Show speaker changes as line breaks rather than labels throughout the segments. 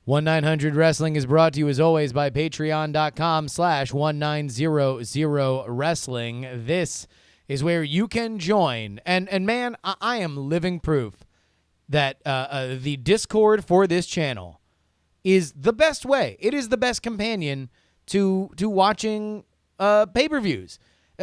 1-900 Wrestling is brought to you as always by patreon.com/1900wrestling. This is where you can join. And man, I am living proof that the Discord for this channel is the best way. It is the best companion to watching pay-per-views.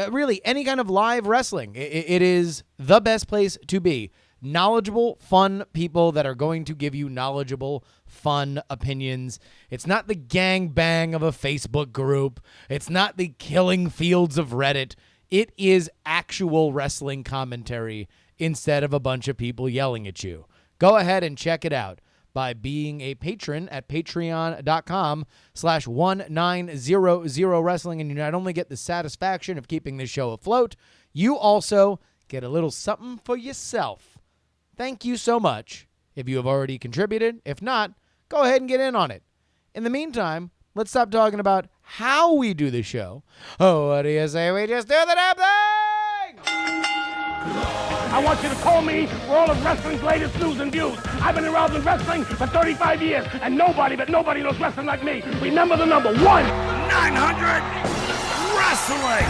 Really, any kind of live wrestling. It is the best place to be. Knowledgeable, fun people that are going to give you knowledgeable, fun opinions. It's not the gangbang of a Facebook group. It's not the killing fields of Reddit. It is actual wrestling commentary instead of a bunch of people yelling at you. Go ahead and check it out by being a patron at patreon.com/1900wrestling. And you not only get the satisfaction of keeping this show afloat, you also get a little something for yourself. Thank you so much if you have already contributed. If not, go ahead and get in on it. In the meantime, let's stop talking about how we do the show. Oh, what do you say we just do the damn thing?
I want you to call me for all of wrestling's latest news and views. I've been around in wrestling for 35 years, and nobody knows wrestling like me. Remember the number 1-900 Wrestling!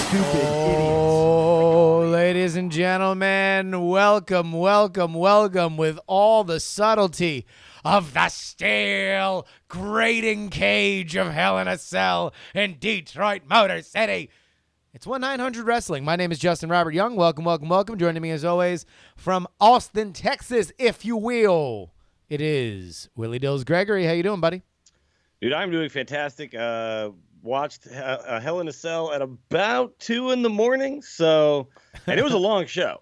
Stupid idiots.
Oh, ladies and gentlemen, welcome with all the subtlety of the steel grating cage of Hell in a Cell in Detroit Motor City. It's 1-900 Wrestling. My name is Justin Robert Young. Welcome. Joining me as always from Austin, Texas, if you will, it is Willie Dills Gregory. How you doing, buddy?
Dude, I'm doing fantastic. Watched Hell in a Cell at about 2 in the morning, and it was a long show.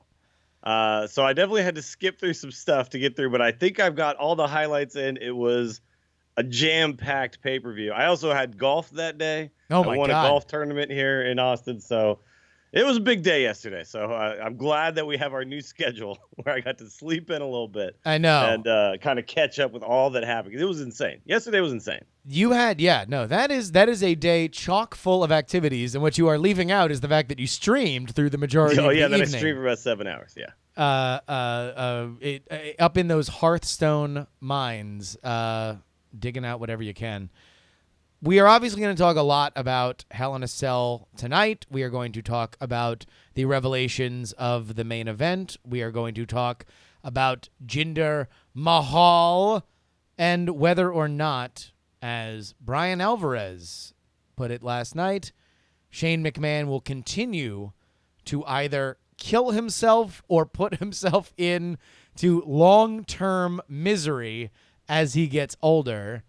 So I definitely had to skip through some stuff to get through, but I think I've got all the highlights in. It was a jam-packed pay-per-view. I also had golf that day.
Oh my God.
I won a golf tournament here in Austin, so it was a big day yesterday. So I'm glad that we have our new schedule where I got to sleep in a little bit.
I know.
And kind of catch up with all that happened. It was insane. Yesterday was insane.
You had, that is a day chock full of activities, and what you are leaving out is the fact that you streamed through the majority of the evening.
I streamed for about 7 hours, yeah.
Up in those Hearthstone mines, digging out whatever you can. We are obviously going to talk a lot about Hell in a Cell tonight. We are going to talk about the revelations of the main event. We are going to talk about Jinder Mahal and whether or not, as Brian Alvarez put it last night, Shane McMahon will continue to either kill himself or put himself into long-term misery as he gets older.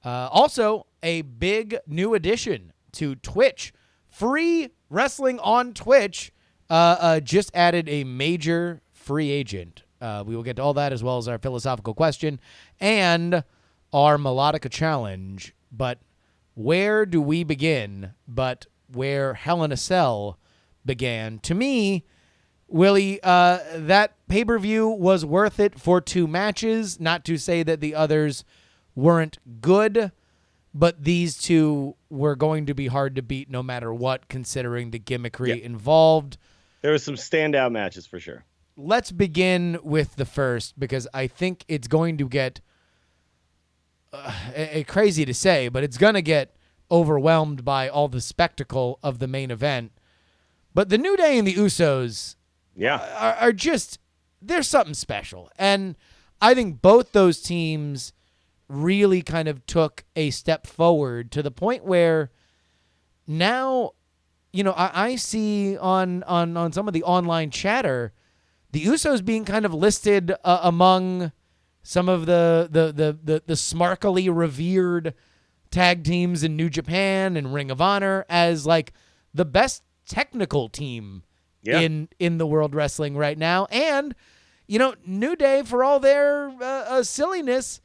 Also, a big new addition to Twitch. Free wrestling on Twitch just added a major free agent. We will get to all that as well as our philosophical question and our Melodica challenge. But where do we begin but where Hell in a Cell began? To me, Willie, that pay-per-view was worth it for 2 matches. Not to say that the others weren't good, but these two were going to be hard to beat no matter what, considering the gimmickry involved.
There were some standout matches for sure.
Let's begin with the first, because I think it's going to get crazy to say, but it's going to get overwhelmed by all the spectacle of the main event. But the New Day and the Usos are just, there's something special. And I think both those teams really kind of took a step forward to the point where now, I see on some of the online chatter, the Usos being kind of listed among some of the smarkily revered tag teams in New Japan and Ring of Honor as like the best technical team in the world wrestling right now. And, New Day, for all their silliness,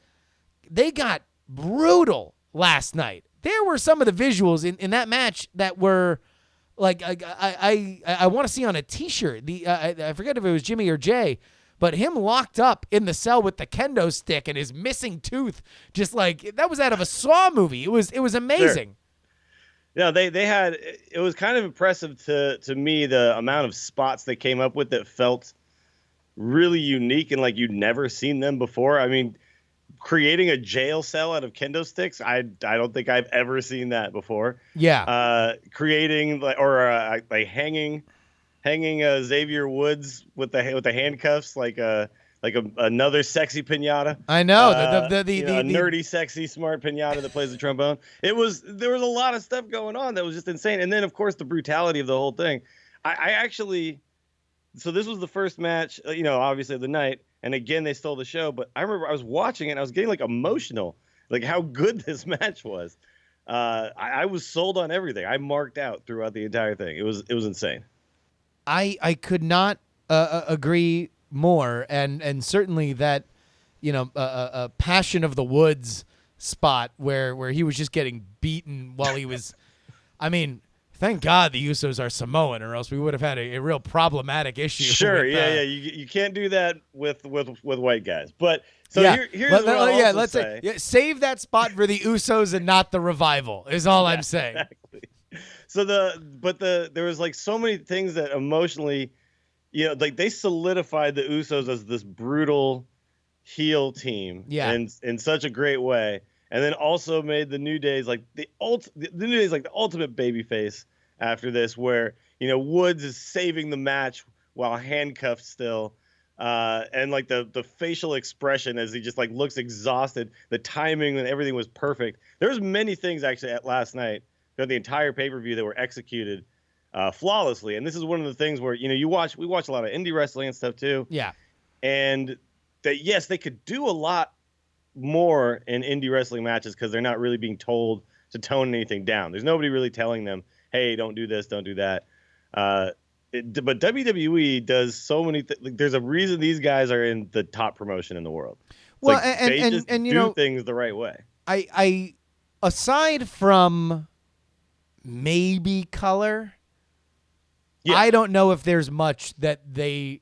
they got brutal last night. There were some of the visuals in that match that were like I want to see on a T-shirt. I forget if it was Jimmy or Jay, but him locked up in the cell with the kendo stick and his missing tooth, just like that was out of a Saw movie. It was amazing.
Sure. They had, it was kind of impressive to me the amount of spots they came up with that felt really unique and like you'd never seen them before. I mean, creating a jail cell out of kendo sticks, I don't think I've ever seen that before.
Yeah.
Creating like hanging Xavier Woods with the handcuffs another sexy pinata.
I know
A nerdy, sexy, smart pinata that plays the trombone. There was a lot of stuff going on that was just insane, and then of course the brutality of the whole thing. I actually, so this was the first match, obviously of the night, and again they stole the show. But I remember I was watching it, and I was getting like emotional, like how good this match was. I was sold on everything. I marked out throughout the entire thing. It was insane.
I could not agree more, and certainly that a Passion of the Woods spot where he was just getting beaten while he was. I mean, thank God the Usos are Samoan, or else we would have had a real problematic issue.
Sure,
with,
you can't do that with white guys. But so here's what I'll
let's
say.
Save that spot for the Usos and not the Revival is all I'm saying.
Exactly. So there was like so many things that emotionally, like they solidified the Usos as this brutal heel team, in such a great way, and then also made the New Days like the New Days like the ultimate babyface after this, where Woods is saving the match while handcuffed still, and like the facial expression as he just like looks exhausted, the timing and everything was perfect. There was many things actually at last night. The entire pay-per-view that were executed flawlessly. And this is one of the things where, we watch a lot of indie wrestling and stuff too.
Yeah.
And yes, they could do a lot more in indie wrestling matches because they're not really being told to tone anything down. There's nobody really telling them, hey, don't do this, don't do that. But WWE does so many things. Like, there's a reason these guys are in the top promotion in the world. Well, like, they just do things the right way.
I aside from maybe color, I don't know if there's much that they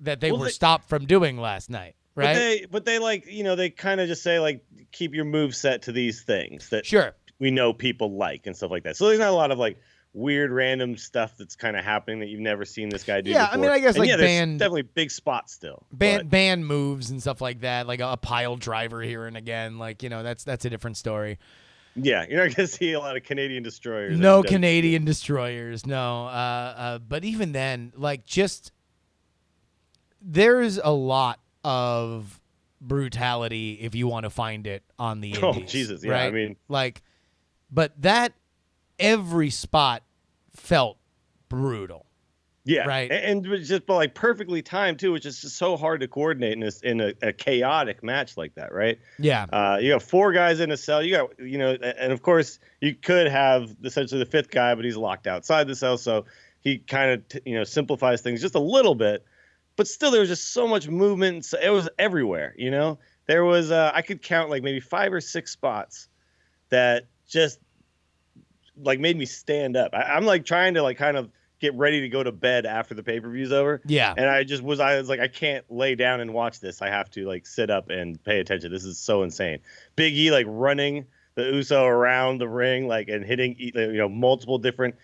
were stopped from doing last night, right?
But they like, they kind of just say like, keep your move set to these things that we know people like and stuff like that. So there's not a lot of like weird random stuff that's kind of happening that you've never seen this guy do before.
I mean, I guess there's
definitely big spots still.
Band moves and stuff like that, like a pile driver here and again, like, that's a different story.
Yeah, you're not going to see a lot of Canadian destroyers.
No Canadian destroyers, no. But even then, like, just there's a lot of brutality if you want to find it on the indies.
Oh, Jesus, yeah.
Right?
I mean,
like, but that every spot felt brutal.
Yeah,
right.
And just like perfectly timed too, which is just so hard to coordinate in a chaotic match like that, right?
Yeah.
You got four guys in a cell. You got and of course you could have essentially the fifth guy, but he's locked outside the cell, so he kind of simplifies things just a little bit. But still, there was just so much movement. So it was everywhere. There was I could count like maybe 5 or 6 spots that just like made me stand up. I'm like trying to like kind of get ready to go to bed after the pay-per-view's over.
Yeah.
And I was like, I can't lay down and watch this. I have to like sit up and pay attention. This is so insane. Big E like running the Uso around the ring, like, and hitting, multiple different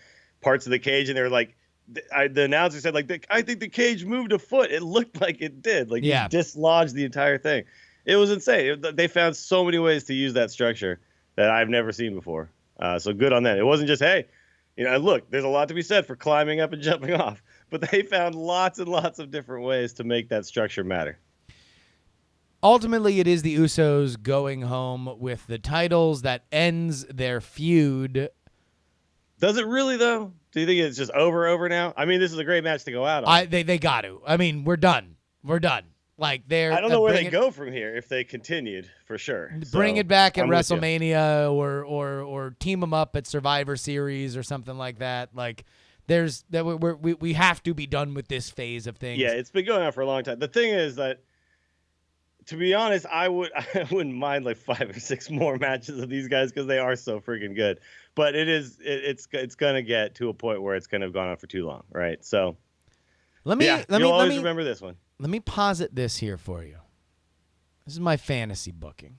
parts of the cage. And they were like, the announcer said like, I think the cage moved a foot. It looked like it did. Like, he dislodged the entire thing. It was insane. They found so many ways to use that structure that I've never seen before. So good on that. It wasn't just, hey, look, there's a lot to be said for climbing up and jumping off, but they found lots and lots of different ways to make that structure matter.
Ultimately, it is the Usos going home with the titles. That ends their feud.
Does it really, though? Do you think it's just over now? I mean, this is a great match to go out on.
They got to. I mean, we're done. Like, I
don't know where they go from here if they continued, for sure.
Bring it back at WrestleMania or team them up at Survivor Series or something like that. Like, we have to be done with this phase of things.
Yeah, it's been going on for a long time. The thing is that, to be honest, I wouldn't mind like 5 or 6 more matches of these guys because they are so freaking good. But it's gonna get to a point where it's gonna have gone on for too long, right? So you'll always remember this one.
Let me posit this here for you. This is my fantasy booking.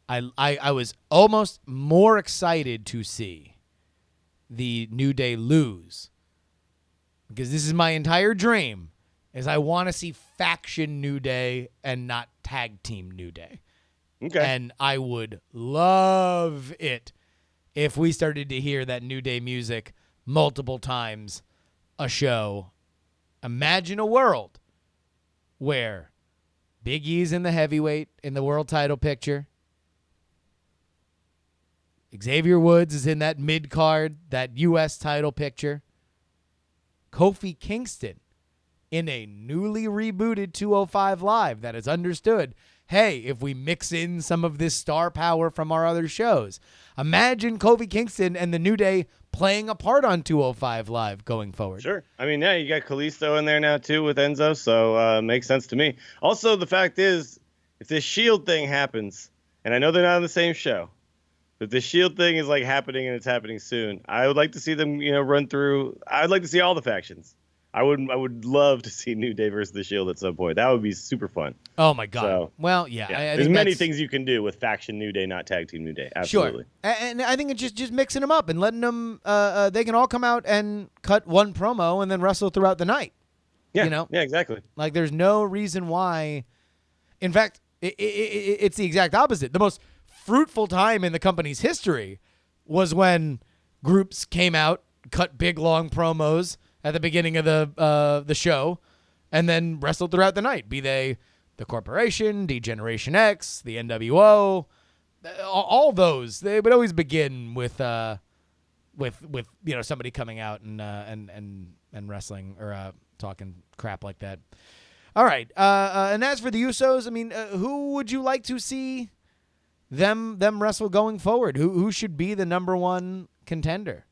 I was almost more excited to see the New Day lose because this is my entire dream is I want to see faction New Day and not tag team New Day.
Okay.
And I would love it if we started to hear that New Day music multiple times a show. Imagine a world where Big E's in the heavyweight in the world title picture. Xavier Woods is in that mid-card, that U.S. title picture. Kofi Kingston in a newly rebooted 205 Live that is understood. Hey, if we mix in some of this star power from our other shows, imagine Kofi Kingston and the New Day playing a part on 205 Live going forward.
Sure. I mean, yeah, you got Kalisto in there now too with Enzo, so makes sense to me. Also, the fact is, if this Shield thing happens, and I know they're not on the same show, but the Shield thing is like happening and it's happening soon. I would like to see them, run through. I'd like to see all the factions. I would love to see New Day versus the Shield at some point. That would be super fun.
Oh my God!
So,
well, yeah, I
there's
think
many things you can do with faction New Day, not tag team New Day. Absolutely.
Sure, and I think it's just mixing them up and letting them. They can all come out and cut one promo and then wrestle throughout the night.
Yeah, yeah, exactly.
Like there's no reason why. In fact, it's the exact opposite. The most fruitful time in the company's history was when groups came out, cut big long promos at the beginning of the show, and then wrestled throughout the night. Be they the Corporation, D-Generation X, the NWO, all those. They would always begin with somebody coming out and wrestling or talking crap like that. All right, and as for the Usos, I mean, who would you like to see them wrestle going forward? Who should be the number one contender?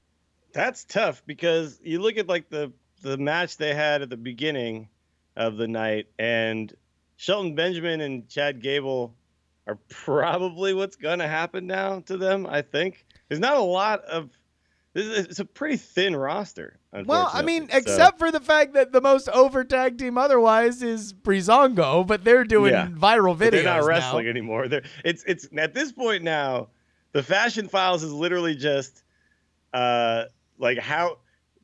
That's tough because you look at like the match they had at the beginning of the night, and Shelton Benjamin and Chad Gable are probably what's going to happen now to them. I think there's not a lot of. It's a pretty thin roster.
Well, I mean, except for the fact that the most over tag team otherwise is Breezango, but they're doing viral videos. But they're not
wrestling
now.
Anymore. It's at this point now, the Fashion Files is literally just like how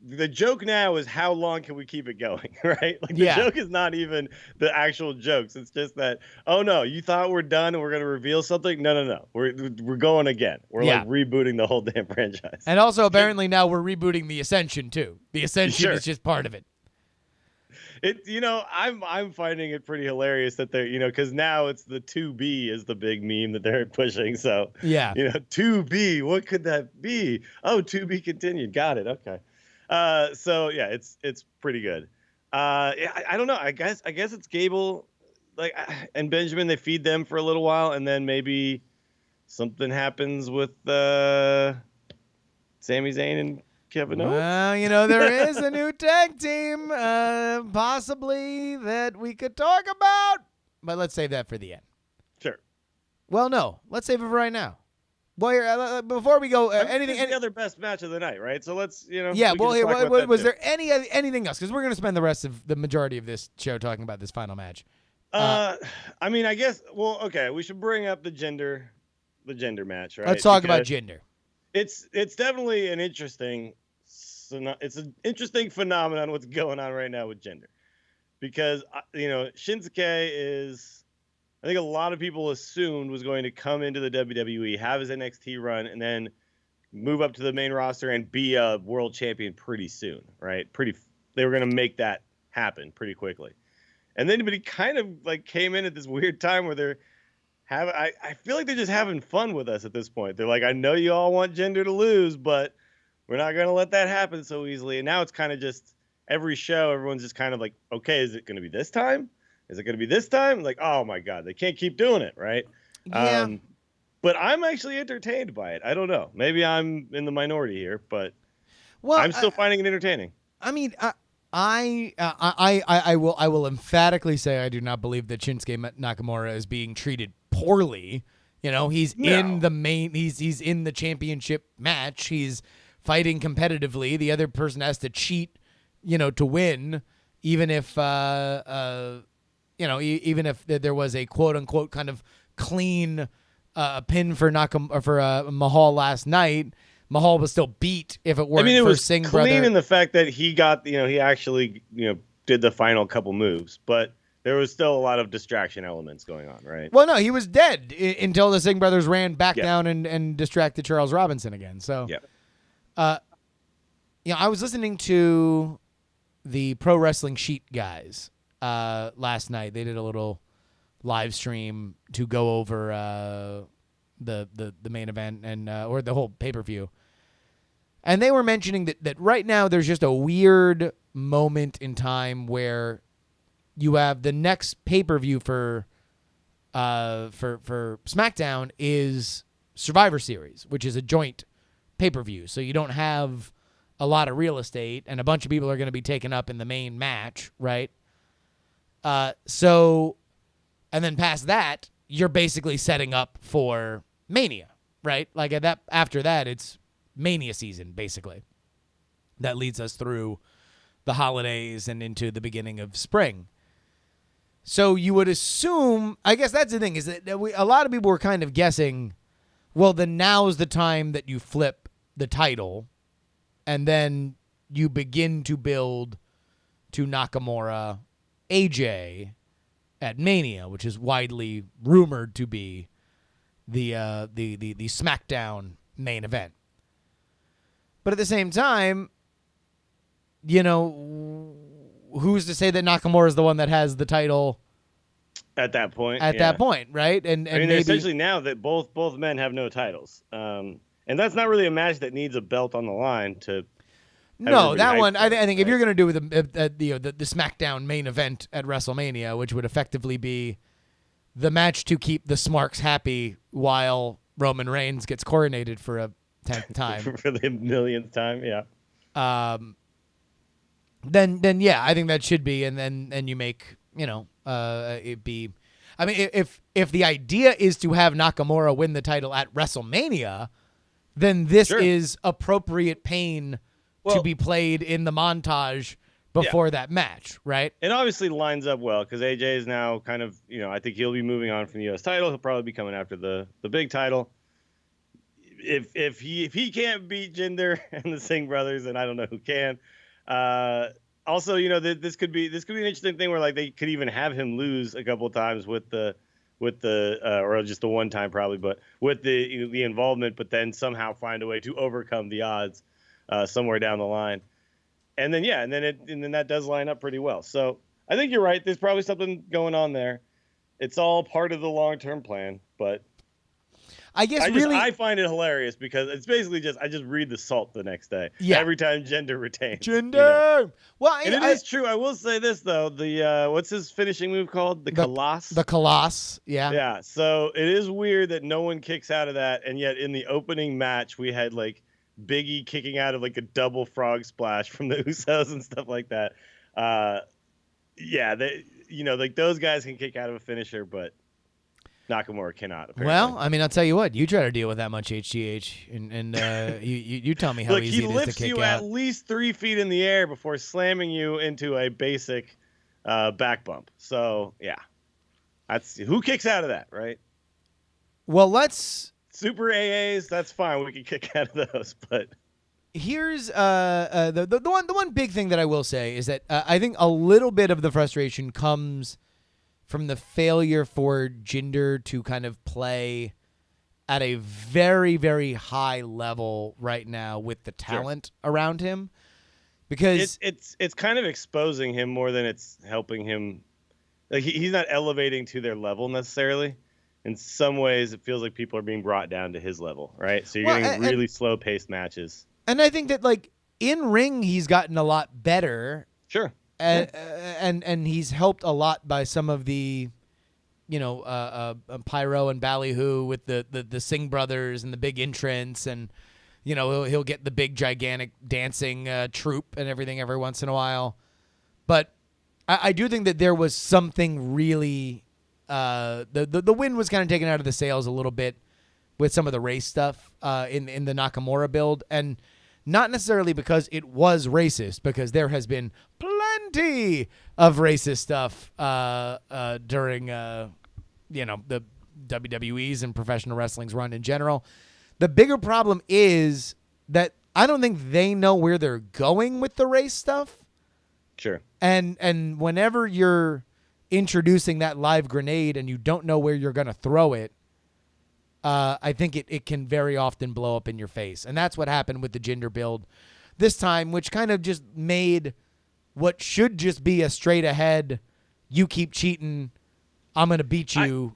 the joke now is how long can we keep it going, right? Like the joke is not even the actual jokes. It's just that, oh no, you thought we're done and we're going to reveal something? No. We're going again. We're like rebooting the whole damn franchise.
And also apparently now we're rebooting the Ascension too. The Ascension is just part of it.
I'm finding it pretty hilarious that they're, because now it's the 2B is the big meme that they're pushing. So, 2B, what could that be? Oh, 2B continued. Got it. Okay. So yeah, it's pretty good. I don't know. I guess it's Gable, and Benjamin. They feed them for a little while, and then maybe something happens with Sami Zayn and Kevin Owens.
Well, there is a new tag team, possibly that we could talk about, but let's save that for the end.
Sure.
Well, no, let's save it for right now. Well, before we go, anything?
The other best match of the night, right? So let's,
Yeah. Well, here, was there anything else? Because we're going to spend the majority of this show talking about this final match.
I mean, I guess. Well, okay, we should bring up the gender match, right?
Let's talk about gender.
It's definitely an interesting. It's an interesting phenomenon what's going on right now with gender, because Shinsuke is. I think a lot of people assumed was going to come into the WWE, have his NXT run, and then move up to the main roster and be a world champion pretty soon, right? They were going to make that happen pretty quickly. And then, but he kind of like came in at this weird time where I feel like they're just having fun with us at this point. They're like, I know you all want Jinder to lose, but we're not going to let that happen so easily. And now it's kind of just every show, everyone's just kind of like, okay, is it going to be this time? Is it going to be this time? Like, oh my God, they can't keep doing it, right?
Yeah.
But I'm actually entertained by it. I don't know. Maybe I'm in the minority here, but I'm still finding it entertaining.
I mean, I will emphatically say I do not believe that Shinsuke Nakamura is being treated poorly. He's in the championship match. He's fighting competitively. The other person has to cheat, to win, even if even if there was a quote unquote kind of clean pin for Mahal last night, Mahal was still beat if it weren't for Singh
clean
brother.
in the fact that he got, he actually, did the final couple moves, but there was still a lot of distraction elements going on, right?
Well, no, he was dead until the Singh brothers ran back
Yeah.
down and distracted Charles Robinson again. So,
Yeah.
I was listening to the Pro Wrestling Sheet guys last night. They did a little live stream to go over the main event and or the whole pay-per-view. And they were mentioning that right now there's just a weird moment in time where you have the next pay-per-view for SmackDown is Survivor Series, which is a joint pay-per-view. So you don't have a lot of real estate, and a bunch of people are going to be taken up in the main match, right? So, and then past that, you're basically setting up for Mania, right? Like after that, it's Mania season, basically. That leads us through the holidays and into the beginning of spring. So you would assume, I guess that's the thing, is that a lot of people were kind of guessing, well, then now's the time that you flip the title, and then you begin to build to Nakamura AJ at Mania, which is widely rumored to be the SmackDown main event. But at the same time, who's to say that Nakamura is the one that has the title
At that point.
that point, right? And
I mean,
maybe,
essentially now that both men have no titles, and that's not really a match that needs a belt on the line to.
No, that one. I think if
right?
you're going to do the SmackDown main event at WrestleMania, which would effectively be the match to keep the Smarks happy while Roman Reigns gets coronated for a 10th time,
for the millionth time, yeah.
Then yeah, I think that should be, and then you make it be. I mean, if the idea is to have Nakamura win the title at WrestleMania, then this is appropriate pain to be played in the montage before that match, right?
It obviously lines up well because AJ is now kind of, I think he'll be moving on from the U.S. title. He'll probably be coming after the big title. If he can't beat Jinder and the Singh brothers, then I don't know who can. Also, this could be an interesting thing where like they could even have him lose a couple of times with the or just the one time probably, but with the involvement, but then somehow find a way to overcome the odds somewhere down the line. And then and then that does line up pretty well. So I think you're right. There's probably something going on there. It's all part of the long-term plan, but
I guess
I find it hilarious because it's basically I just read the salt the next day.
Yeah.
Every time Jinder retains.
Jinder. Well,
and it is true. I will say this though. The what's his finishing move called? The Colossus.
The Colossus. Yeah.
Yeah. So it is weird that no one kicks out of that, and yet in the opening match we had like Biggie kicking out of like a double frog splash from the Usos and stuff like that. They like those guys can kick out of a finisher, but Nakamura cannot. Apparently.
Well, I mean, I'll tell you what. You try to deal with that much HGH, and you tell me how
Look,
easy it is to
he lifts
kick
you
out.
at least 3 feet in the air before slamming you into a basic back bump. So yeah, that's who kicks out of that, right?
Well, let's.
Super AAs, that's fine. We can kick out of those, but
here's the one big thing that I will say is that I think a little bit of the frustration comes from the failure for Jinder to kind of play at a very, very high level right now with the talent around him, because
it's kind of exposing him more than it's helping him. Like he's not elevating to their level necessarily. In some ways, it feels like people are being brought down to his level, right? So you're getting really slow-paced matches.
And I think that, like, in ring, he's gotten a lot better.
Sure.
And he's helped a lot by some of the, Pyro and Ballyhoo with the Singh brothers and the big entrance, and he'll get the big gigantic dancing troupe and everything every once in a while. But I do think that there was something really. The wind was kind of taken out of the sails a little bit with some of the race stuff in the Nakamura build, and not necessarily because it was racist, because there has been plenty of racist stuff during the WWE's and professional wrestling's run in general. The bigger problem is that I don't think they know where they're going with the race stuff.
Sure.
And whenever you're introducing that live grenade and you don't know where you're going to throw it, I think it can very often blow up in your face. And that's what happened with the Jinder build this time, which kind of just made what should just be a straight ahead, you keep cheating, I'm going to beat you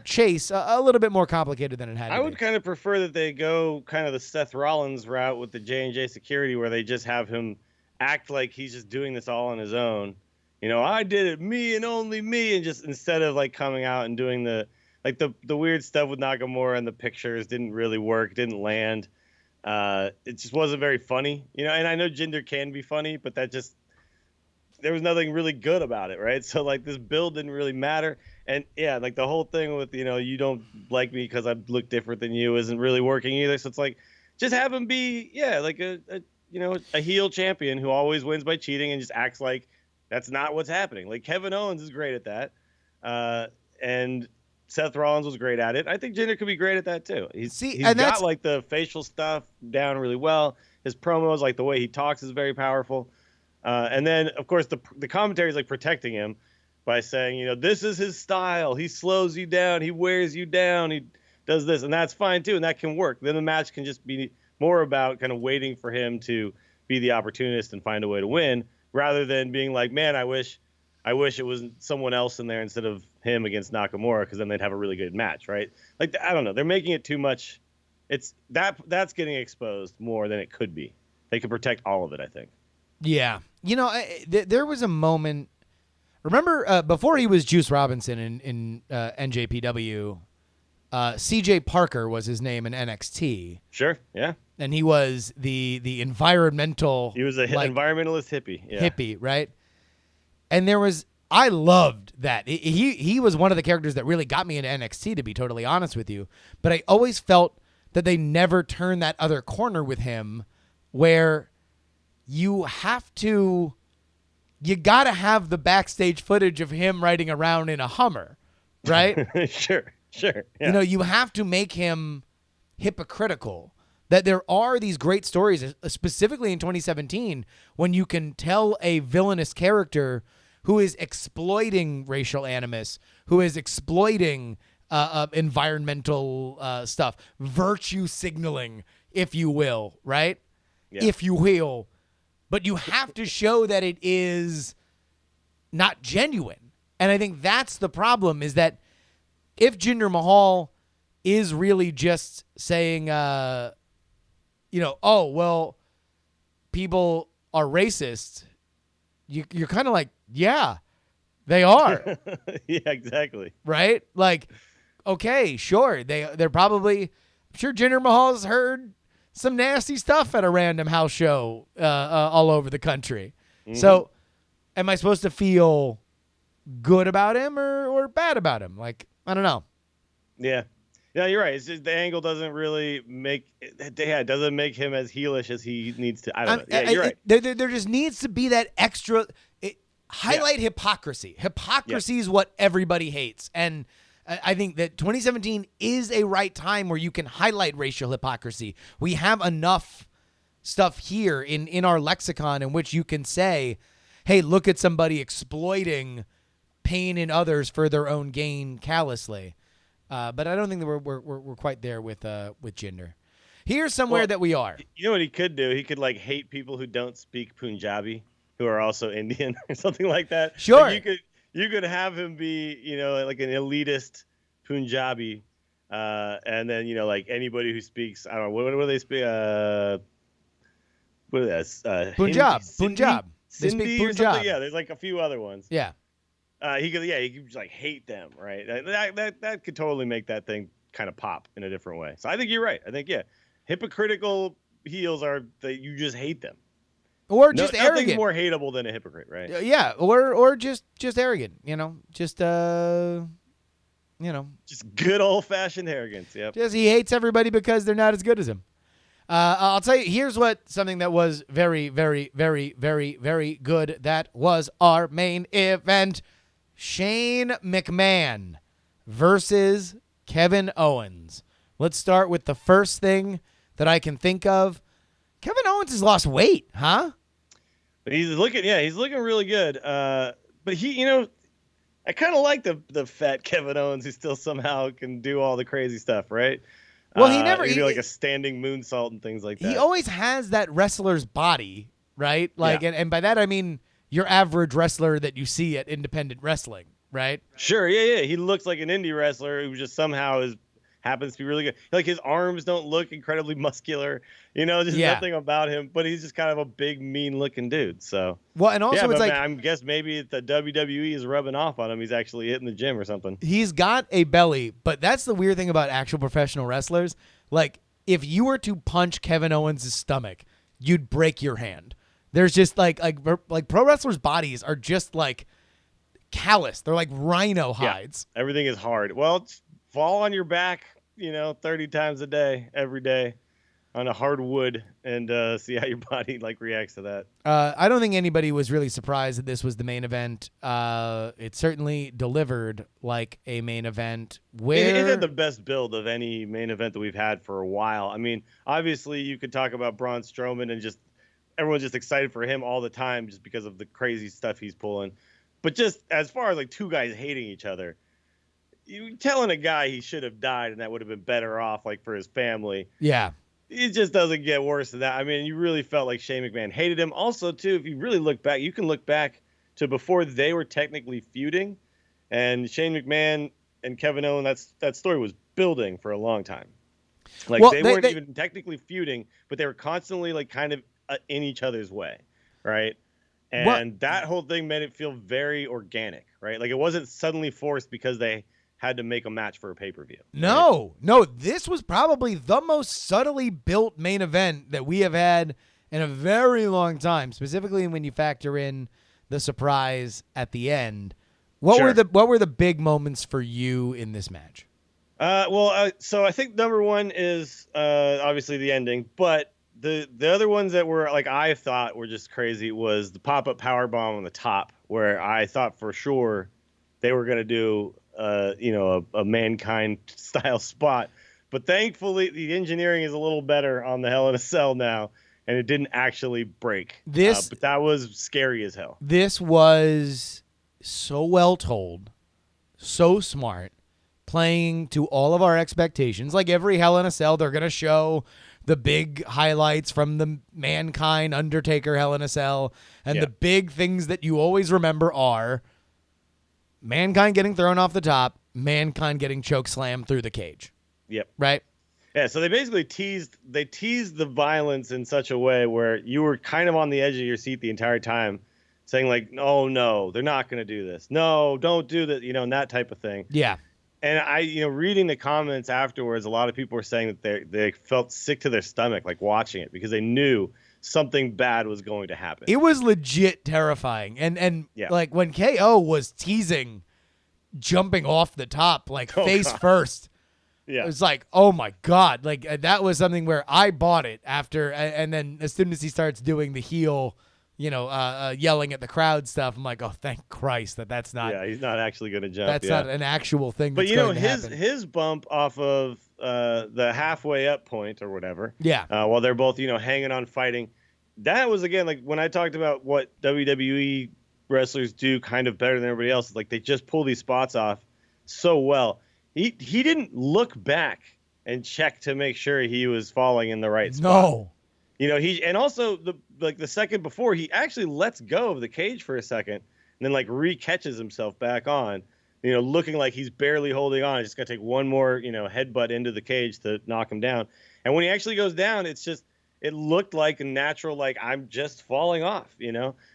chase a little bit more complicated than it had to be.
I would kind of prefer that they go kind of the Seth Rollins route with the J&J security, where they just have him act like he's just doing this all on his own. I did it, me and only me, and just instead of like coming out and doing the weird stuff with Nakamura and the pictures didn't really work, didn't land. It just wasn't very funny, and I know Jinder can be funny, but there was nothing really good about it, right? So like this build didn't really matter. And yeah, like the whole thing with, you don't like me because I look different than you isn't really working either. So it's like, just have him be, like a heel champion who always wins by cheating and just acts like that's not what's happening. Like Kevin Owens is great at that. And Seth Rollins was great at it. I think Jinder could be great at that too. He's got like the facial stuff down really well. His promos, like the way he talks, is very powerful. And then, of course, the commentary is like protecting him by saying, this is his style. He slows you down. He wears you down. He does this, and that's fine too, and that can work. Then the match can just be more about kind of waiting for him to be the opportunist and find a way to win, rather than being like, man, I wish it was someone else in there instead of him against Nakamura, because then they'd have a really good match, right? Like, I don't know. They're making it too much. That's getting exposed more than it could be. They could protect all of it, I think.
Yeah. There was a moment. Remember, before he was Juice Robinson in NJPW, CJ Parker was his name in NXT.
Sure, yeah.
And he was the environmental.
He was a environmentalist hippie. Yeah.
Hippie, right? And I loved that. He was one of the characters that really got me into NXT, to be totally honest with you. But I always felt that they never turned that other corner with him, where you got to have the backstage footage of him riding around in a Hummer, right?
Sure. Yeah.
You have to make him hypocritical. That there are these great stories, specifically in 2017, when you can tell a villainous character who is exploiting racial animus, who is exploiting environmental stuff, virtue signaling, if you will, right? Yeah. If you will. But you have to show that it is not genuine. And I think that's the problem, is that if Jinder Mahal is really just saying, oh, well, people are racist, you're kind of like, yeah, they are.
Yeah, exactly.
Right? Like, okay, sure. They're probably, I'm sure Jinder Mahal's heard some nasty stuff at a random house show all over the country. Mm-hmm. So am I supposed to feel good about him or bad about him? Like, I don't know.
Yeah. Yeah, you're right. It's just the angle doesn't really it doesn't make him as heelish as he needs to. I don't know. Yeah, you're right.
There just needs to be that extra highlight hypocrisy. Hypocrisy is what everybody hates. And I think that 2017 is a right time where you can highlight racial hypocrisy. We have enough stuff here in our lexicon in which you can say, hey, look at somebody exploiting pain in others for their own gain callously. But I don't think that we're quite there with Jinder. Here's somewhere that we are.
You know what he could do? He could like hate people who don't speak Punjabi, who are also Indian or something like that.
Sure.
Like you could have him be, like an elitist Punjabi, and then like anybody who speaks, I don't know, what do they speak? What is that?
Punjab.
Hindi?
Punjab. They
Sindhi
speak
or
Punjab.
something? Yeah, there's like a few other ones.
Yeah.
He could just like hate them, right? That could totally make that thing kind of pop in a different way. So I think you're right. I think hypocritical heels are that you just hate them.
Or just arrogant.
Nothing's more hateable than a hypocrite, right?
Yeah, or just arrogant, just
just good old-fashioned arrogance. Yep.
Just he hates everybody because they're not as good as him. I'll tell you, here's something that was very, very, very, very, very good. That was our main event. Shane McMahon versus Kevin Owens. Let's start with the first thing that I can think of. Kevin Owens has lost weight, huh?
But he's looking really good. But I kind of like the fat Kevin Owens who still somehow can do all the crazy stuff, right?
Well,
He can do like a standing moonsault and things like that.
He always has that wrestler's body, right? Like, and by that I mean your average wrestler that you see at independent wrestling, right?
Sure, yeah. He looks like an indie wrestler who just somehow happens to be really good. Like his arms don't look incredibly muscular, just nothing about him. But he's just kind of a big, mean-looking dude. So
well, and also it's like
I guess maybe the WWE is rubbing off on him. He's actually hitting the gym or something.
He's got a belly, but that's the weird thing about actual professional wrestlers. Like if you were to punch Kevin Owens' stomach, you'd break your hand. There's just like pro wrestlers' bodies are just like callous. They're like rhino hides.
Yeah, everything is hard. Well, fall on your back, 30 times a day, every day on a hard wood and see how your body reacts to that.
I don't think anybody was really surprised that this was the main event. It certainly delivered like a main event.
It had the best build of any main event that we've had for a while. I mean, obviously you could talk about Braun Strowman and just everyone's just excited for him all the time just because of the crazy stuff he's pulling. But just as far as two guys hating each other, you telling a guy he should have died and that would have been better off for his family.
Yeah.
It just doesn't get worse than that. I mean, you really felt like Shane McMahon hated him. Also, too, if you really look back, you can look back to before they were technically feuding, and Shane McMahon and Kevin Owens, that story was building for a long time. They weren't even technically feuding, but they were constantly kind of in each other's way, right? And that whole thing made it feel very organic, right? It wasn't suddenly forced because they had to make a match for a pay-per-view.
No, this was probably the most subtly built main event that we have had in a very long time, specifically when you factor in the surprise at the end. What were the big moments for you in this match?
So I think number one is obviously the ending, but the other ones that were I thought were just crazy was the pop-up powerbomb on the top, where I thought for sure they were going to do a Mankind style spot. But thankfully, the engineering is a little better on the Hell in a Cell now, and it didn't actually break. But that was scary as hell.
This was so well told, so smart, playing to all of our expectations. Like every Hell in a Cell, they're going to show the big highlights from the Mankind Undertaker Hell in a Cell, and the big things that you always remember are Mankind getting thrown off the top, Mankind getting choke slammed through the cage.
Yep.
Right?
Yeah, so they basically teased the violence in such a way where you were kind of on the edge of your seat the entire time, saying oh no, they're not going to do this. No, don't do that, and that type of thing.
Yeah.
And I, reading the comments afterwards, a lot of people were saying that they felt sick to their stomach watching it because they knew something bad was going to happen.
It was legit terrifying. And when KO was teasing jumping off the top, face first, it was oh my God. That was something where I bought it after. And then as soon as he starts doing the heel, yelling at the crowd stuff, I'm like, oh, thank Christ that's not.
Yeah, he's not actually going to jump.
That's not an actual thing.
But
that's
his bump off of the halfway up point or whatever.
Yeah.
While they're both hanging on fighting, that was again when I talked about what WWE wrestlers do kind of better than everybody else. They just pull these spots off so well. He didn't look back and check to make sure he was falling in the right spot.
No.
And also the second before he actually lets go of the cage for a second and then re-catches himself back on, looking like he's barely holding on. Just got to take one more, headbutt into the cage to knock him down. And when he actually goes down, it looked like a natural, I'm just falling off,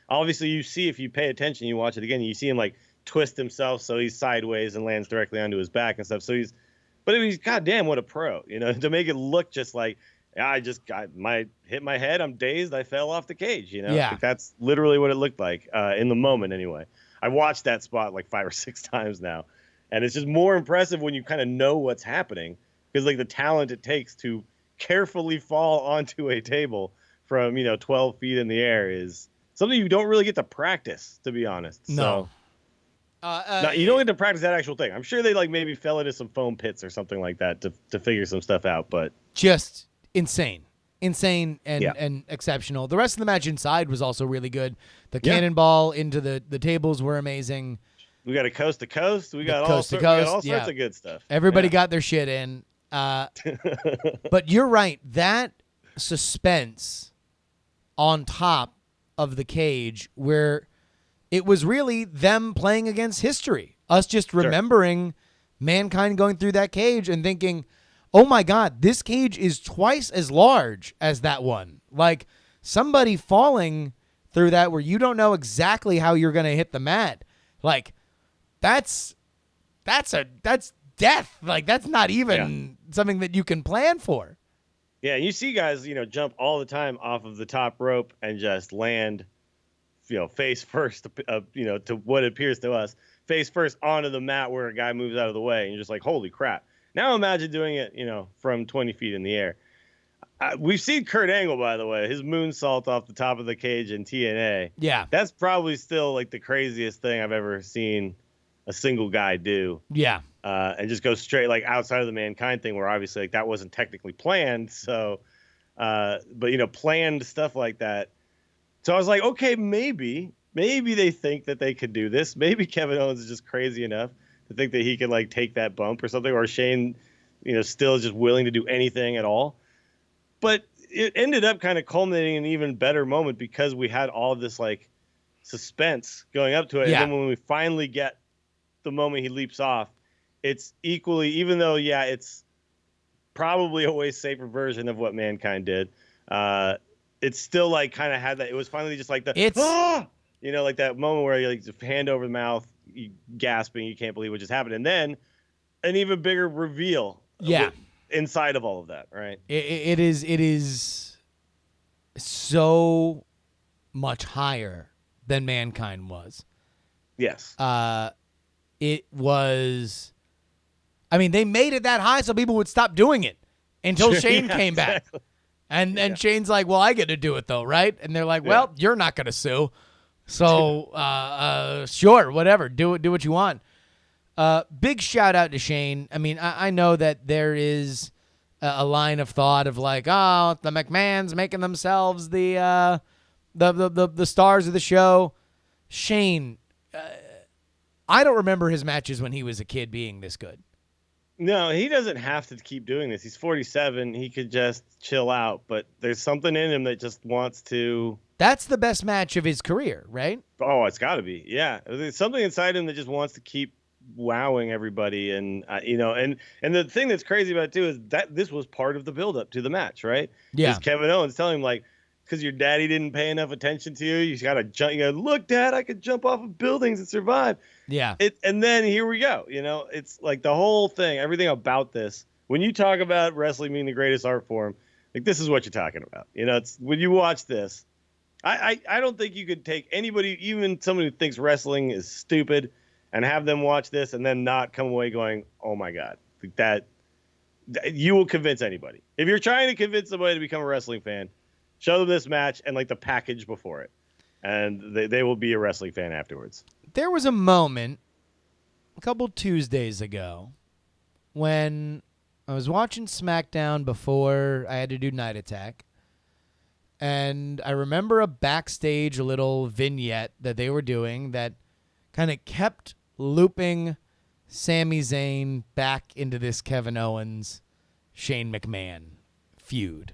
Obviously you see, if you pay attention, you watch it again, you see him twist himself so he's sideways and lands directly onto his back and stuff. So he's goddamn, what a pro, to make it look just I just hit my head. I'm dazed. I fell off the cage.
Yeah.
That's literally what it looked like in the moment. Anyway, I watched that spot 5 or 6 times now, and it's just more impressive when you kind of know what's happening because the talent it takes to carefully fall onto a table from 12 feet in the air is something you don't really get to practice, to be honest.
No.
So, you don't get to practice that actual thing. I'm sure they maybe fell into some foam pits or something like that to figure some stuff out, but
just insane. insane and
Yeah.
and exceptional. The rest of the match inside was also really good. The
Yeah.
cannonball into the tables were amazing.
We got a coast to coast. We got
coast to
we got
coast,
all sorts
yeah.
of good stuff.
Everybody
Yeah.
got their shit in. But you're right. That suspense on top of the cage, where it was really them playing against history, us just remembering Mankind going through that cage and thinking, oh my God, this cage is twice as large as that one. Like somebody falling through that where you don't know exactly how you're going to hit the mat. Like that's death. Like that's not even something that you can plan for.
Yeah, you see guys, jump all the time off of the top rope and just land, face first, to what appears to us, face first onto the mat where a guy moves out of the way. And you're just like, holy crap. Now imagine doing it, from 20 feet in the air. We've seen Kurt Angle, by the way, his moonsault off the top of the cage in TNA.
Yeah.
That's probably still like the craziest thing I've ever seen a single guy do.
Yeah.
And just go straight like outside of the Mankind thing, where obviously like that wasn't technically planned. So, but planned stuff like that. So I was like, okay, maybe they think that they could do this. Maybe Kevin Owens is just crazy enough to think that he could like take that bump or something, or Shane, still just willing to do anything at all. But it ended up kind of culminating in an even better moment because we had all of this like suspense going up to it.
Yeah.
And then when we finally get the moment he leaps off, it's equally, even though, it's probably a way safer version of what Mankind did. It's still like kind of had that. It was finally just like like that moment where you like just hand over the mouth, you gasping, you can't believe what just happened. And then an even bigger reveal.
Yeah.
Inside of all of that, right?
It is so much higher than Mankind was.
Yes.
It was. I mean, they made it that high so people would stop doing it until Shane came back. And Shane's like, well, I get to do it though, right? And they're like, well, you're not going to sue. So, sure, whatever. Do what you want. Big shout out to Shane. I mean, I know that there is a line of thought of like, oh, the McMahons making themselves the stars of the show. Shane, I don't remember his matches when he was a kid being this good.
No, he doesn't have to keep doing this. He's 47. He could just chill out, but there's something in him that just wants to.
That's the best match of his career, right?
Oh, it's got to be. Yeah. There's something inside him that just wants to keep wowing everybody. And, and the thing that's crazy about it, too, is that this was part of the buildup to the match, right?
Yeah.
Is Kevin Owens telling him, like, because your daddy didn't pay enough attention to you, you got to jump. You go, look, Dad, I could jump off of buildings and survive.
Yeah.
And then here we go. It's like the whole thing, everything about this. When you talk about wrestling being the greatest art form, like this is what you're talking about. It's when you watch this. I don't think you could take anybody, even someone who thinks wrestling is stupid, and have them watch this and then not come away going, oh my God, like that you will convince anybody. If you're trying to convince somebody to become a wrestling fan, show them this match and like the package before it, and they will be a wrestling fan afterwards.
There was a moment a couple Tuesdays ago when I was watching SmackDown before I had to do Night Attack, and I remember a backstage little vignette that they were doing that kind of kept looping Sami Zayn back into this Kevin Owens, Shane McMahon feud.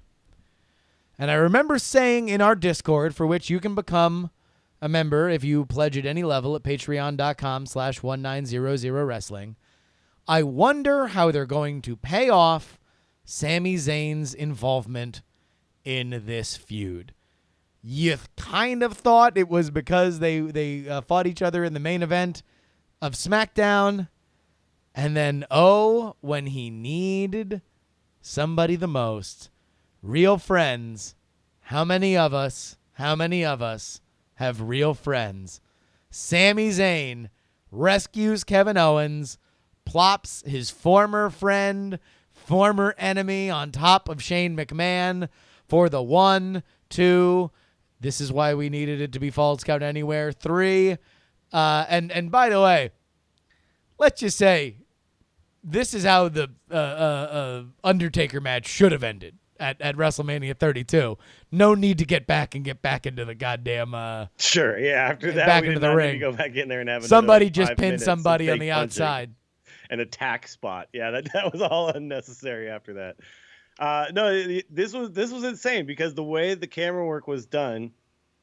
And I remember saying in our Discord, for which you can become a member if you pledge at any level at patreon.com/1900wrestling, I wonder how they're going to pay off Sami Zayn's involvement in this feud. You kind of thought it was because they fought each other in the main event of SmackDown, and then, when he needed somebody the most, real friends. How many of us have real friends? Sami Zayn rescues Kevin Owens, plops his former friend, former enemy on top of Shane McMahon for the 1, 2. This is why we needed it to be Falls Count Anywhere 3. And by the way, let's just say this is how the Undertaker match should have ended at WrestleMania 32. No need to get back into the goddamn
Sure, yeah. After that,
back
we
into
did
the
not need
ring.
to go back in there and have
Somebody
another
just
5
pinned
minutes of
somebody on
fake
the
punching.
outside.
An attack spot. Yeah, that was all unnecessary after that. No, this was insane because the way the camera work was done,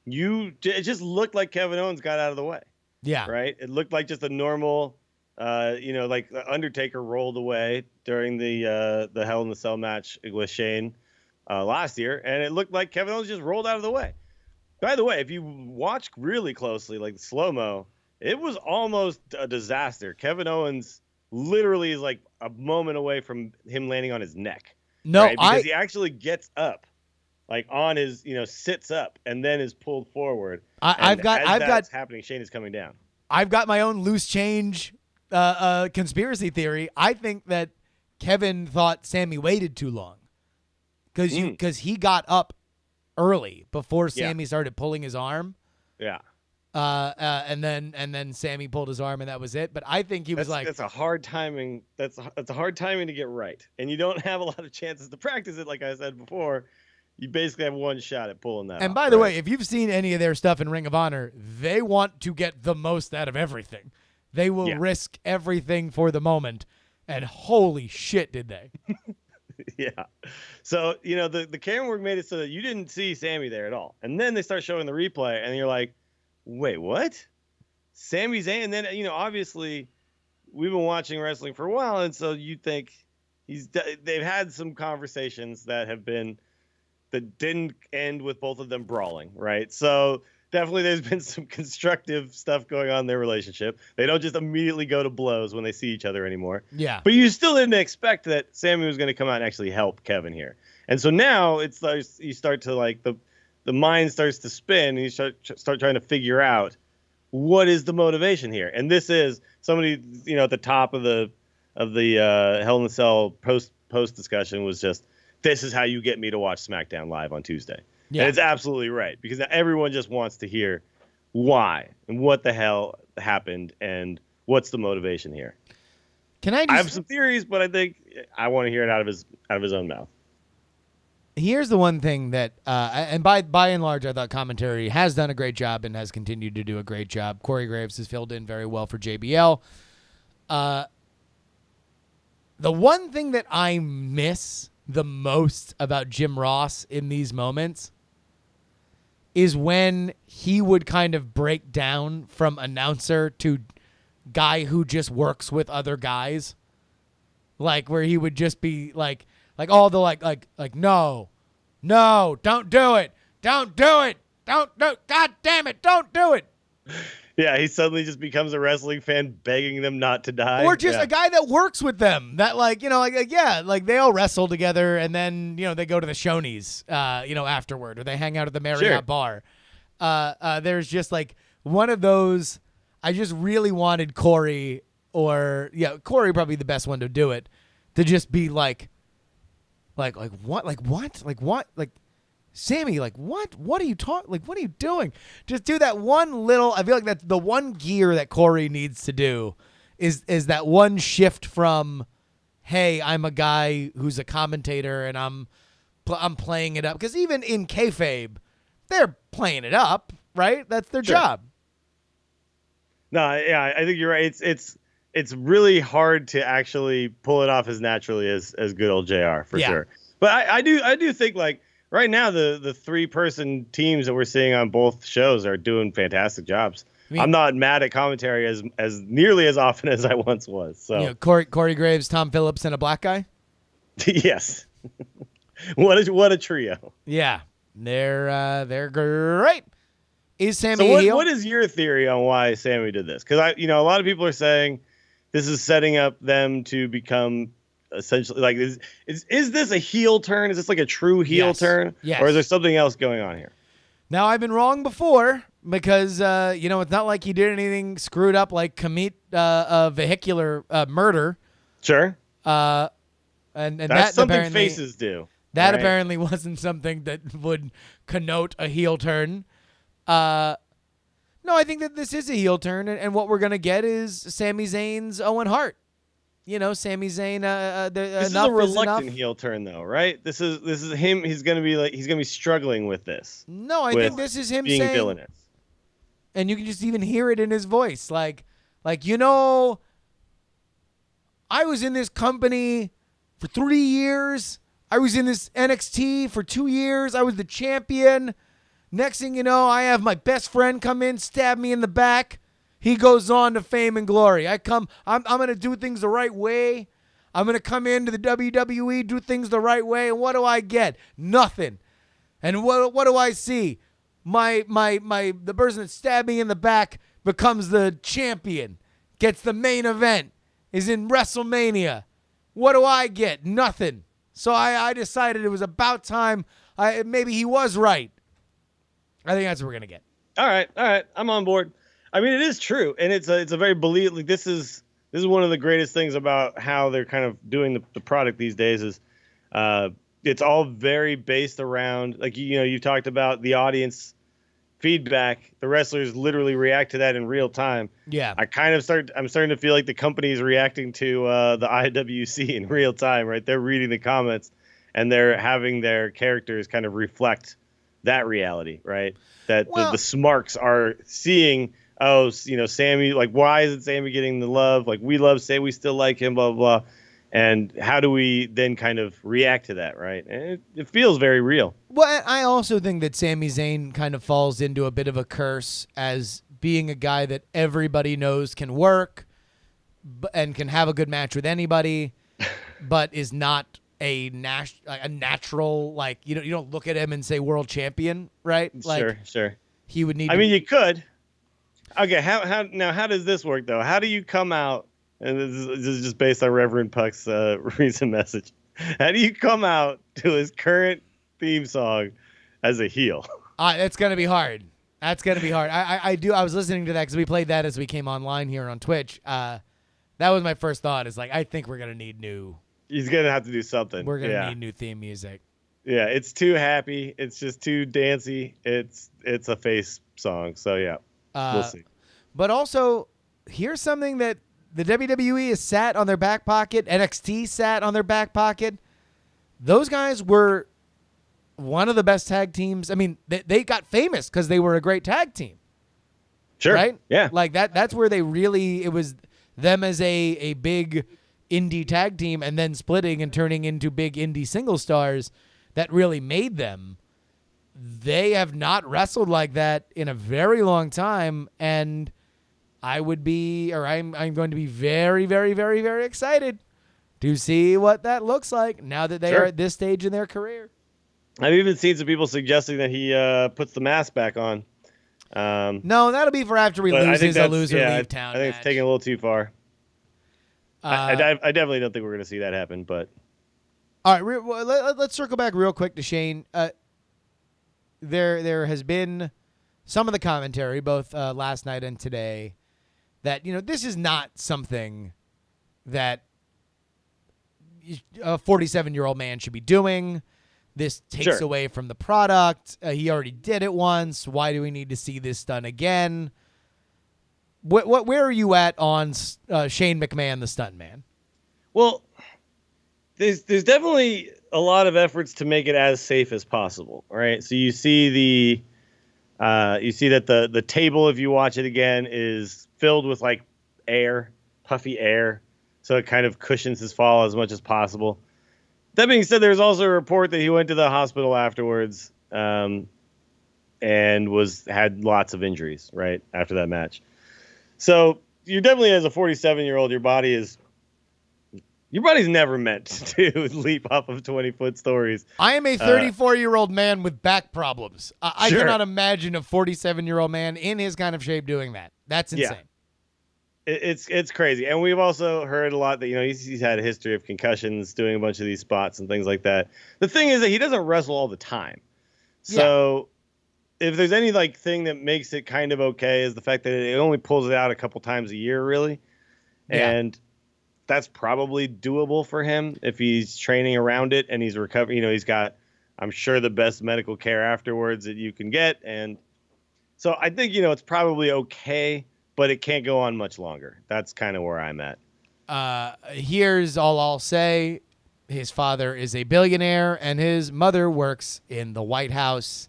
it just looked like Kevin Owens got out of the way.
Yeah.
Right. It looked like just a normal, like the Undertaker rolled away during the Hell in the Cell match with Shane last year, and it looked like Kevin Owens just rolled out of the way. By the way, if you watch really closely, like the slow mo, it was almost a disaster. Kevin Owens literally is like a moment away from him landing on his neck.
No,
right? Because he actually gets up, like on his, sits up and then is pulled forward.
I've got
happening. Shane is coming down.
I've got my own loose change conspiracy theory. I think that Kevin thought Sammy waited too long because he got up early before Sammy started pulling his arm.
Yeah.
And then Sammy pulled his arm and that was it. But I think that's
a hard timing. That's a hard timing to get right, and you don't have a lot of chances to practice it. Like I said before, you basically have one shot at pulling that.
And
off,
by the way, if you've seen any of their stuff in Ring of Honor, they want to get the most out of everything. They will risk everything for the moment. And holy shit, did they?
Yeah. So, the camera work made it so that you didn't see Sammy there at all. And then they start showing the replay, and you're like, wait, what? Sami Zayn? And then, obviously, we've been watching wrestling for a while, and so you think they've had some conversations that didn't end with both of them brawling, right? So definitely there's been some constructive stuff going on in their relationship. They don't just immediately go to blows when they see each other anymore.
Yeah.
But you still didn't expect that Sammy was going to come out and actually help Kevin here. And so now it's like you start to like the mind starts to spin and you start trying to figure out what is the motivation here. And this is somebody, at the top of the Hell in the Cell post discussion was just, this is how you get me to watch SmackDown Live on Tuesday. Yeah. And it's absolutely right, because now everyone just wants to hear why and what the hell happened and what's the motivation here. I have some theories, but I think I want to hear it out of his own mouth.
Here's the one thing that, and by and large, I thought commentary has done a great job and has continued to do a great job. Corey Graves has filled in very well for JBL. The one thing that I miss the most about Jim Ross in these moments is when he would kind of break down from announcer to guy who just works with other guys. Like where he would just be like all the like no, don't do it. God damn it, don't do it.
Yeah, he suddenly just becomes a wrestling fan begging them not to die.
Or just a guy that works with them that they all wrestle together and then, they go to the Shoney's, afterward, or they hang out at the Marriott bar. There's just like one of those, I just really wanted Corey Corey probably the best one to do it, to just be like what? Sammy, what are you talking? What are you doing? Just do that one little. I feel like that's the one gear that Corey needs to do, is that one shift from, hey, I'm a guy who's a commentator and I'm playing it up, because even in kayfabe, they're playing it up, right? That's their job.
No, yeah, I think you're right. It's really hard to actually pull it off as naturally as good old JR for sure. But I do think like. Right now, the 3-person teams that we're seeing on both shows are doing fantastic jobs. I'm not mad at commentary as nearly as often as I once was. So
Corey Graves, Tom Phillips, and a black guy.
Yes, what a trio.
Yeah, they're great. Is Sammy
so
a heel?
What is your theory on why Sammy did this? Because a lot of people are saying this is setting up them to become. Essentially, like is this a heel turn? Is this like a true heel turn?
Yes.
Or is there something else going on here?
Now, I've been wrong before because it's not like he did anything screwed up like commit vehicular murder.
Sure.
And
that's
that
something faces do.
That apparently wasn't something that would connote a heel turn. No, I think that this is a heel turn, and what we're gonna get is Sami Zayn's Owen Hart. Sami Zayn.
This is a reluctant heel turn, though, right? This is him. He's gonna be struggling with this.
No, I think this is him
being
saying,
villainous.
and you can just even hear it in his voice, like I was in this company for 3 years. I was in this NXT for 2 years. I was the champion. Next thing you know, I have my best friend come in, stab me in the back. He goes on to fame and glory. I'm going to do things the right way. I'm going to come into the WWE, do things the right way. And what do I get? Nothing. And what do I see? The person that stabbed me in the back becomes the champion, gets the main event, is in WrestleMania. What do I get? Nothing. So I decided it was about time. Maybe he was right. I think that's what we're going to get.
All right. I'm on board. I mean, it is true, and it's a very believable. Like, this is one of the greatest things about how they're kind of doing the product these days is it's all very based around, like, you talked about the audience feedback. The wrestlers literally react to that in real time.
Yeah.
I'm starting to feel like the company is reacting to the IWC in real time, right? They're reading the comments and they're having their characters kind of reflect that reality, right? That the smarks are seeing, Sammy, like, why isn't Sammy getting the love? Like, we love Sammy, we still like him, blah, blah, blah. And how do we then kind of react to that, right? And it feels very real.
Well, I also think that Sami Zayn kind of falls into a bit of a curse as being a guy that everybody knows can work and can have a good match with anybody, but is not a natural, like, you don't look at him and say world champion, right? Like,
Sure.
He would need.
I mean, you could. Okay, how does this work though? How do you come out? And this is just based on Reverend Puck's recent message. How do you come out to his current theme song as a heel?
That's gonna be hard. That's gonna be hard. I was listening to that because we played that as we came online here on Twitch. That was my first thought. Is like, I think we're gonna need new.
He's gonna have to do something.
We're gonna need new theme music.
Yeah, it's too happy. It's just too dancey. It's a face song. So yeah, we'll see.
But also, here's something that the WWE has sat on their back pocket. NXT sat on their back pocket. Those guys were one of the best tag teams. I mean, they got famous because they were a great tag team.
Sure.
Right?
Yeah.
Like that's where they really, it was them as a big indie tag team and then splitting and turning into big indie single stars that really made them. They have not wrestled like that in a very long time, and I'm going to be very, very, very, very excited to see what that looks like now that they are at this stage in their career.
I've even seen some people suggesting that he puts the mask back on.
No, that'll be for after he loses a loser leave town.
I think it's taking a little too far. I definitely don't think we're going to see that happen. But
all right, let's circle back real quick to Shane. There has been some of the commentary, both last night and today, that this is not something that a 47-year-old man should be doing. This takes away from the product. He already did it once. Why do we need to see this done again? Where are you at on Shane McMahon, the stuntman?
Well, there's definitely a lot of efforts to make it as safe as possible. Right. So you see that the table, if you watch it again, is filled with like air, puffy air, so it kind of cushions his fall as much as possible. That being said, there's also a report that he went to the hospital afterwards, and had lots of injuries right after that match. So you definitely, as a 47-year-old, your body's never meant to leap off of 20-foot stories. I
am a 34-year-old man with back problems. I cannot imagine a 47-year-old man in his kind of shape doing that. That's insane.
Yeah. It's crazy. And we've also heard a lot that, he's had a history of concussions, doing a bunch of these spots and things like that. The thing is that he doesn't wrestle all the time. So if there's any thing that makes it kind of okay is the fact that it only pulls it out a couple times a year, really. Yeah. And that's probably doable for him if he's training around it and he's recovering. He's got, I'm sure, the best medical care afterwards that you can get. And so I think, it's probably okay, but it can't go on much longer. That's kind of where I'm at.
Here's all I'll say. His father is a billionaire, and his mother works in the White House.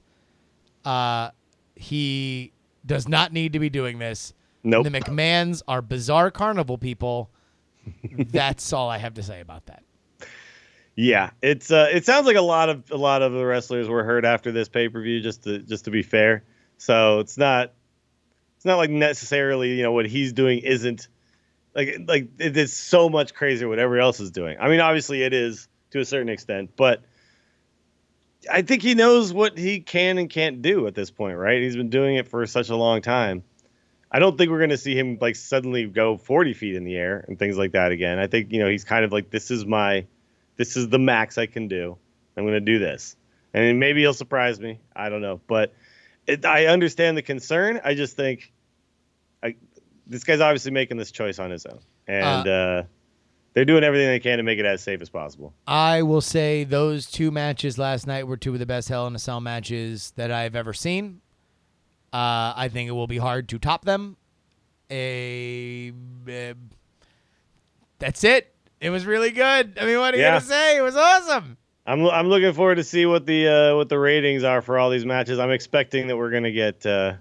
He does not need to be doing this.
Nope.
The McMahons are bizarre carnival people. That's all I have to say about that.
Yeah, it sounds like a lot of the wrestlers were hurt after this pay-per-view, just to be fair. So it's not like necessarily, what he's doing isn't like it is so much crazier what everybody else is doing. I mean, obviously it is to a certain extent, but I think he knows what he can and can't do at this point, right? He's been doing it for such a long time. I don't think we're going to see him like suddenly go 40 feet in the air and things like that again. I think, he's kind of like, this is the max I can do. I'm going to do this. And maybe he'll surprise me. I don't know. But I understand the concern. I just think this guy's obviously making this choice on his own. And they're doing everything they can to make it as safe as possible.
I will say those two matches last night were two of the best Hell in a Cell matches that I've ever seen. I think it will be hard to top them. That's it. It was really good. I mean, what are you gonna say? It was awesome.
I'm looking forward to see what the ratings are for all these matches. I'm expecting that we're gonna get some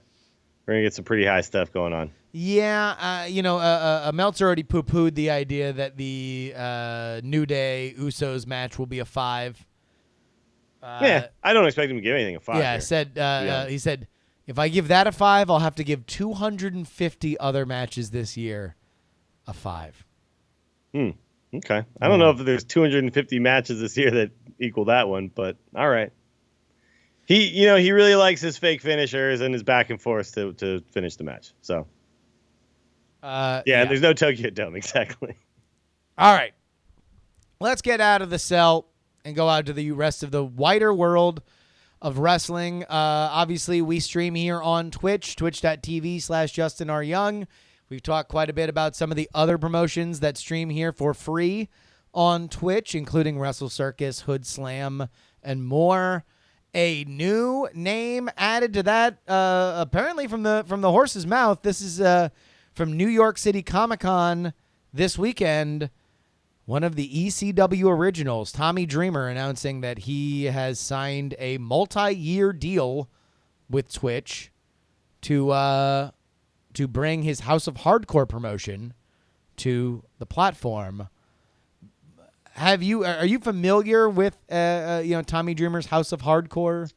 pretty high stuff going on.
Yeah, Meltzer already poo-pooed the idea that the New Day Usos match will be a 5.
I don't expect him to give anything a 5.
Yeah, he said, if I give that a 5, I'll have to give 250 other matches this year a 5.
Okay. I don't know if there's 250 matches this year that equal that one, but all right. He really likes his fake finishers and his back and forth to finish the match. So, there's no Tokyo Dome, exactly.
All right. Let's get out of the cell and go out to the rest of the wider world of wrestling. Obviously, we stream here on Twitch, twitch.tv/Justin R. Young. We've talked quite a bit about some of the other promotions that stream here for free on Twitch, including Wrestle Circus, Hood Slam, and more. A new name added to that, apparently from the horse's mouth. This is from New York City Comic-Con this weekend. One of the ECW originals, Tommy Dreamer, announcing that he has signed a multi-year deal with Twitch to bring his House of Hardcore promotion to the platform. Are you familiar with Tommy Dreamer's House of Hardcore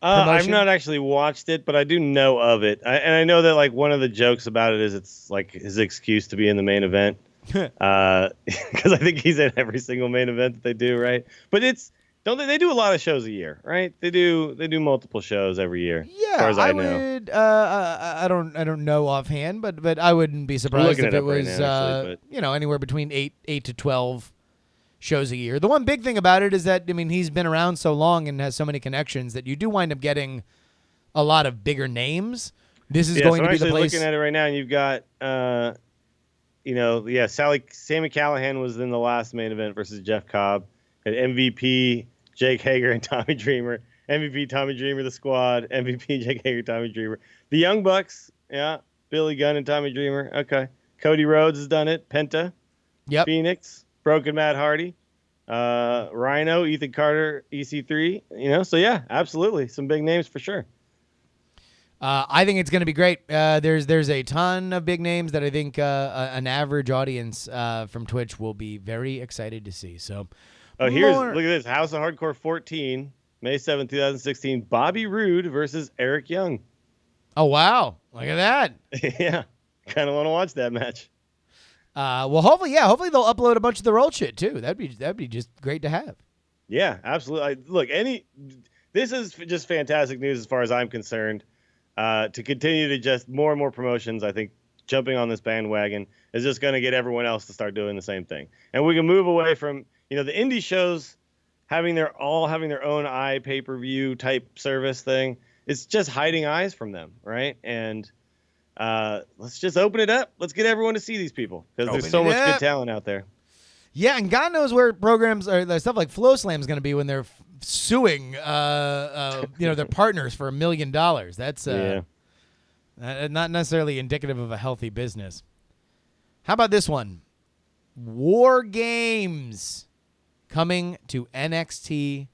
promotion?
I've not actually watched it, but I do know of it. And I know that like one of the jokes about it is it's like his excuse to be in the main event. Because I think he's in every single main event that they do, right? But they do a lot of shows a year, right? They do multiple shows every year.
Yeah,
as far as I know.
I don't know offhand, but I wouldn't be surprised if it was
right now,
anywhere between 8 to 12 shows a year. The one big thing about it is that he's been around so long and has so many connections that you do wind up getting a lot of bigger names. This is going to be the place.
I'm actually looking at it right now, and you've got Sammy Callahan was in the last main event versus Jeff Cobb. And MVP Jake Hager and Tommy Dreamer. MVP Tommy Dreamer, the Squad. MVP Jake Hager, Tommy Dreamer. The Young Bucks, Billy Gunn and Tommy Dreamer. Okay. Cody Rhodes has done it. Penta.
Yep.
Phoenix. Broken Matt Hardy. Rhino, Ethan Carter, EC3. So yeah, absolutely. Some big names for sure.
I think it's going to be great. There's a ton of big names that I think an average audience from Twitch will be very excited to see. So,
look at this. House of Hardcore 14, May 7, 2016. Bobby Roode versus Eric Young.
Oh, wow. Look at that.
Yeah. Kind of want to watch that match.
Hopefully they'll upload a bunch of their old shit too. That'd be just great to have.
Yeah, absolutely. This is just fantastic news as far as I'm concerned. To continue to just more and more promotions, I think jumping on this bandwagon is just going to get everyone else to start doing the same thing. And we can move away from, the indie shows having their own pay-per-view type service thing. It's just hiding eyes from them, right? And let's just open it up. Let's get everyone to see these people because there's so much good talent out there.
Yeah, and God knows where programs or stuff like Flow Slam is going to be when they're suing, their partners for $1 million. That's not necessarily indicative of a healthy business. How about this one? War Games coming to NXT.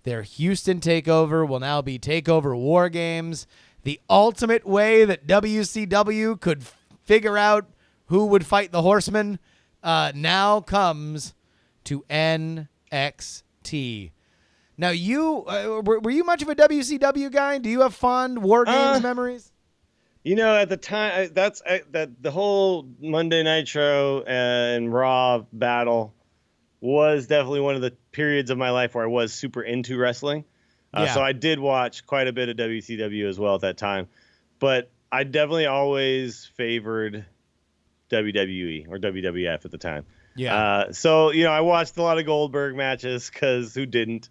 Their Houston takeover will now be TakeOver War Games. The ultimate way that WCW could figure out who would fight the Horsemen now comes to NXT. Now, you were you much of a WCW guy? Do you have fond War Games memories?
At the time, that the whole Monday Nitro and Raw battle was definitely one of the periods of my life where I was super into wrestling. So I did watch quite a bit of WCW as well at that time. But I definitely always favored WWE or WWF at the time.
Yeah.
So I watched a lot of Goldberg matches because who didn't?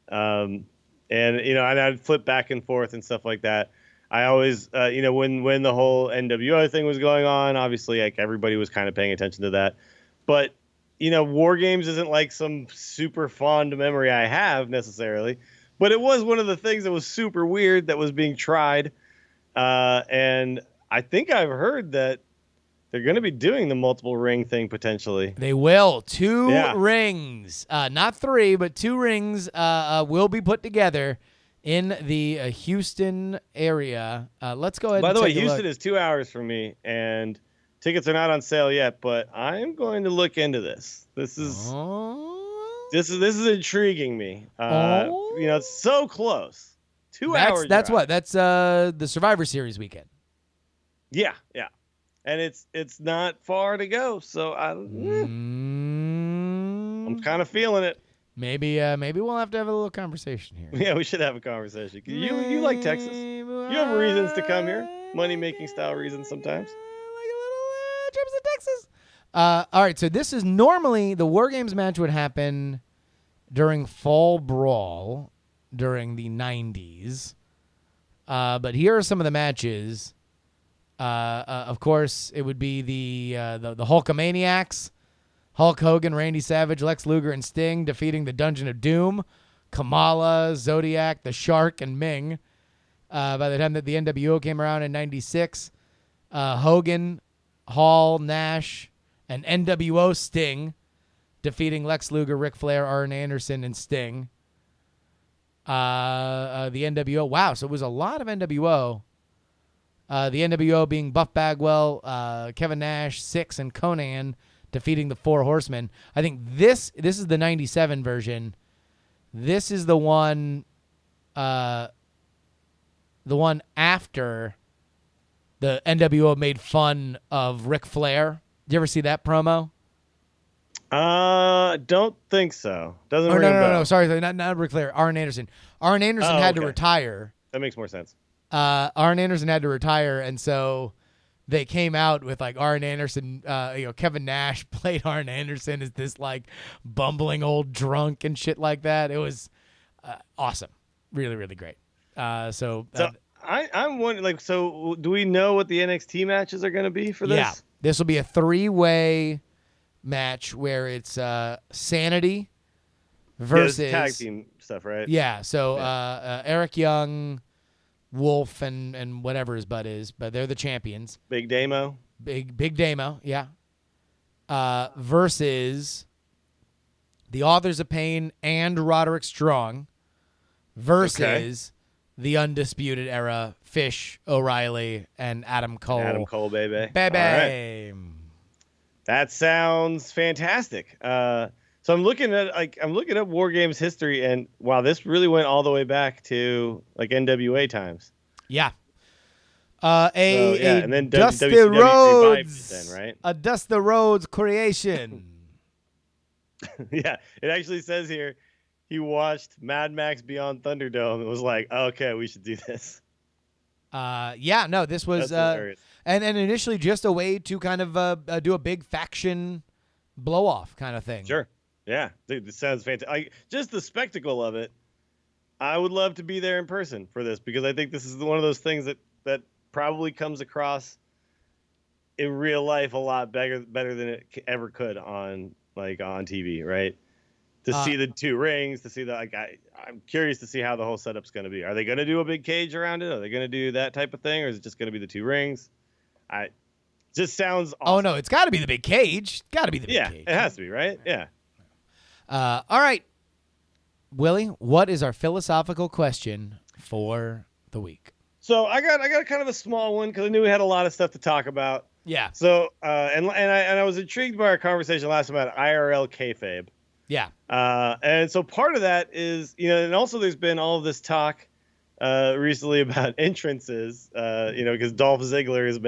And I'd flip back and forth and stuff like that. I always, when the whole NWO thing was going on, obviously, like everybody was kind of paying attention to that. But War Games isn't like some super fond memory I have necessarily, but it was one of the things that was super weird that was being tried. And I think I've heard that they're going to be doing the multiple ring thing potentially.
They will. Two rings, not three, but two rings will be put together in the Houston area. Let's go ahead.
By
and
the way,
take a
Houston
look.
is 2 hours from me, and tickets are not on sale yet. But I'm going to look into this. This is intriguing me. It's so close. 2 hours.
That's what. That's the Survivor Series weekend.
Yeah. And it's not far to go, so I'm kind of feeling it.
Maybe we'll have to have a little conversation here.
Yeah, we should have a conversation. You like Texas? You have reasons to come here, money making style reasons sometimes.
Like a little trips to Texas. All right, so this is normally the War Games match would happen during Fall Brawl during the 90s, but here are some of the matches. Of course, it would be the Hulkamaniacs, Hulk Hogan, Randy Savage, Lex Luger, and Sting defeating the Dungeon of Doom, Kamala, Zodiac, the Shark, and Ming. By the time that the NWO came around in 96, Hogan, Hall, Nash, and NWO Sting defeating Lex Luger, Ric Flair, Arn Anderson, and Sting. The NWO. Wow, so it was a lot of NWO. The NWO being Buff Bagwell, Kevin Nash, Syxx, and Conan defeating the Four Horsemen. I think this is the 97 version. This is the one after the NWO made fun of Ric Flair. Did you ever see that promo?
Don't think so. Doesn't ring a bell.
No. Sorry, not Ric Flair. Arn Anderson. Arn Anderson had to retire.
That makes more sense.
Arn Anderson had to retire, and so they came out with like Arn Anderson. Kevin Nash played Arn Anderson as this like bumbling old drunk and shit like that. It was awesome, really, really great. I'm wondering,
so do we know what the NXT matches are going to be for this?
Yeah, this will be a 3-way match where it's Sanity versus
tag team stuff, right?
Yeah, so Eric Young, Wolf, and whatever his butt is, but they're the champions.
Big Damo,
yeah. Versus the Authors of Pain and Roderick Strong versus the Undisputed Era, Fish, O'Reilly, and Adam Cole.
Adam Cole, baby.
Baby.
Right. That sounds fantastic. So I'm looking at War Games history, and wow, this really went all the way back to like NWA times.
Yeah.
And then
Dusty
WCW
Rhodes,
revived it then, right?
A Dusty Rhodes creation.
Yeah, it actually says here he watched Mad Max Beyond Thunderdome and was like, okay, we should do this.
This was and initially just a way to kind of do a big faction blow off kind of thing.
Sure. Yeah, dude, this sounds fantastic. Just the spectacle of it. I would love to be there in person for this because I think this is one of those things that probably comes across in real life a lot better than it ever could on TV, right? To see the two rings, to see I'm curious to see how the whole setup's going to be. Are they going to do a big cage around it? Are they going to do that type of thing, or is it just going to be the two rings? Just sounds
Oh
awesome.
no, it's got to be the big cage. Got to be the big cage.
It has to be, right? Yeah.
All right, Willie, what is our philosophical question for the week?
So I got kind of a small one because I knew we had a lot of stuff to talk about.
Yeah.
So and I was intrigued by our conversation last time about IRL kayfabe.
Yeah.
And so part of that is, and also there's been all of this talk recently about entrances, because Dolph Ziggler is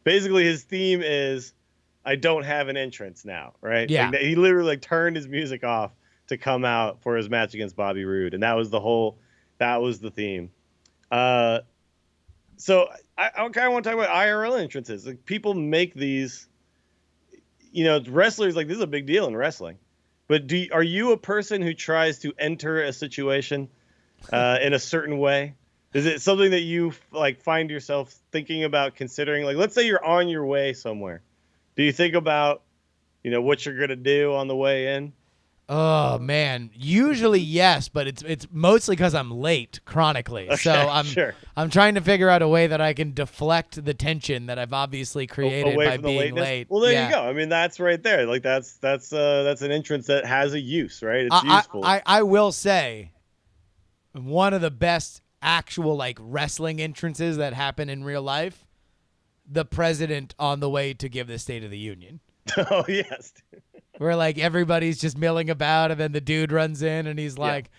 basically his theme is, I don't have an entrance now, right?
Yeah.
Like, he literally turned his music off to come out for his match against Bobby Roode. And that was the theme. So I kind of want to talk about IRL entrances. Like, people make these, wrestlers, like, this is a big deal in wrestling. But are you a person who tries to enter a situation in a certain way? Is it something that you find yourself thinking about considering? Like, let's say you're on your way somewhere. Do you think about, what you're going to do on the way in?
Oh man, usually yes, but it's mostly because I'm late chronically.
Okay,
so I'm trying to figure out a way that I can deflect the tension that I've obviously created
away
by
from the
being
lateness?
late.
Well, there you go. I mean, that's right there. Like, that's an entrance that has a use, right? It's useful.
I will say, one of the best actual wrestling entrances that happen in real life, the president on the way to give the State of the Union.
Oh yes.
Where everybody's just milling about, and then the dude runs in and he's like,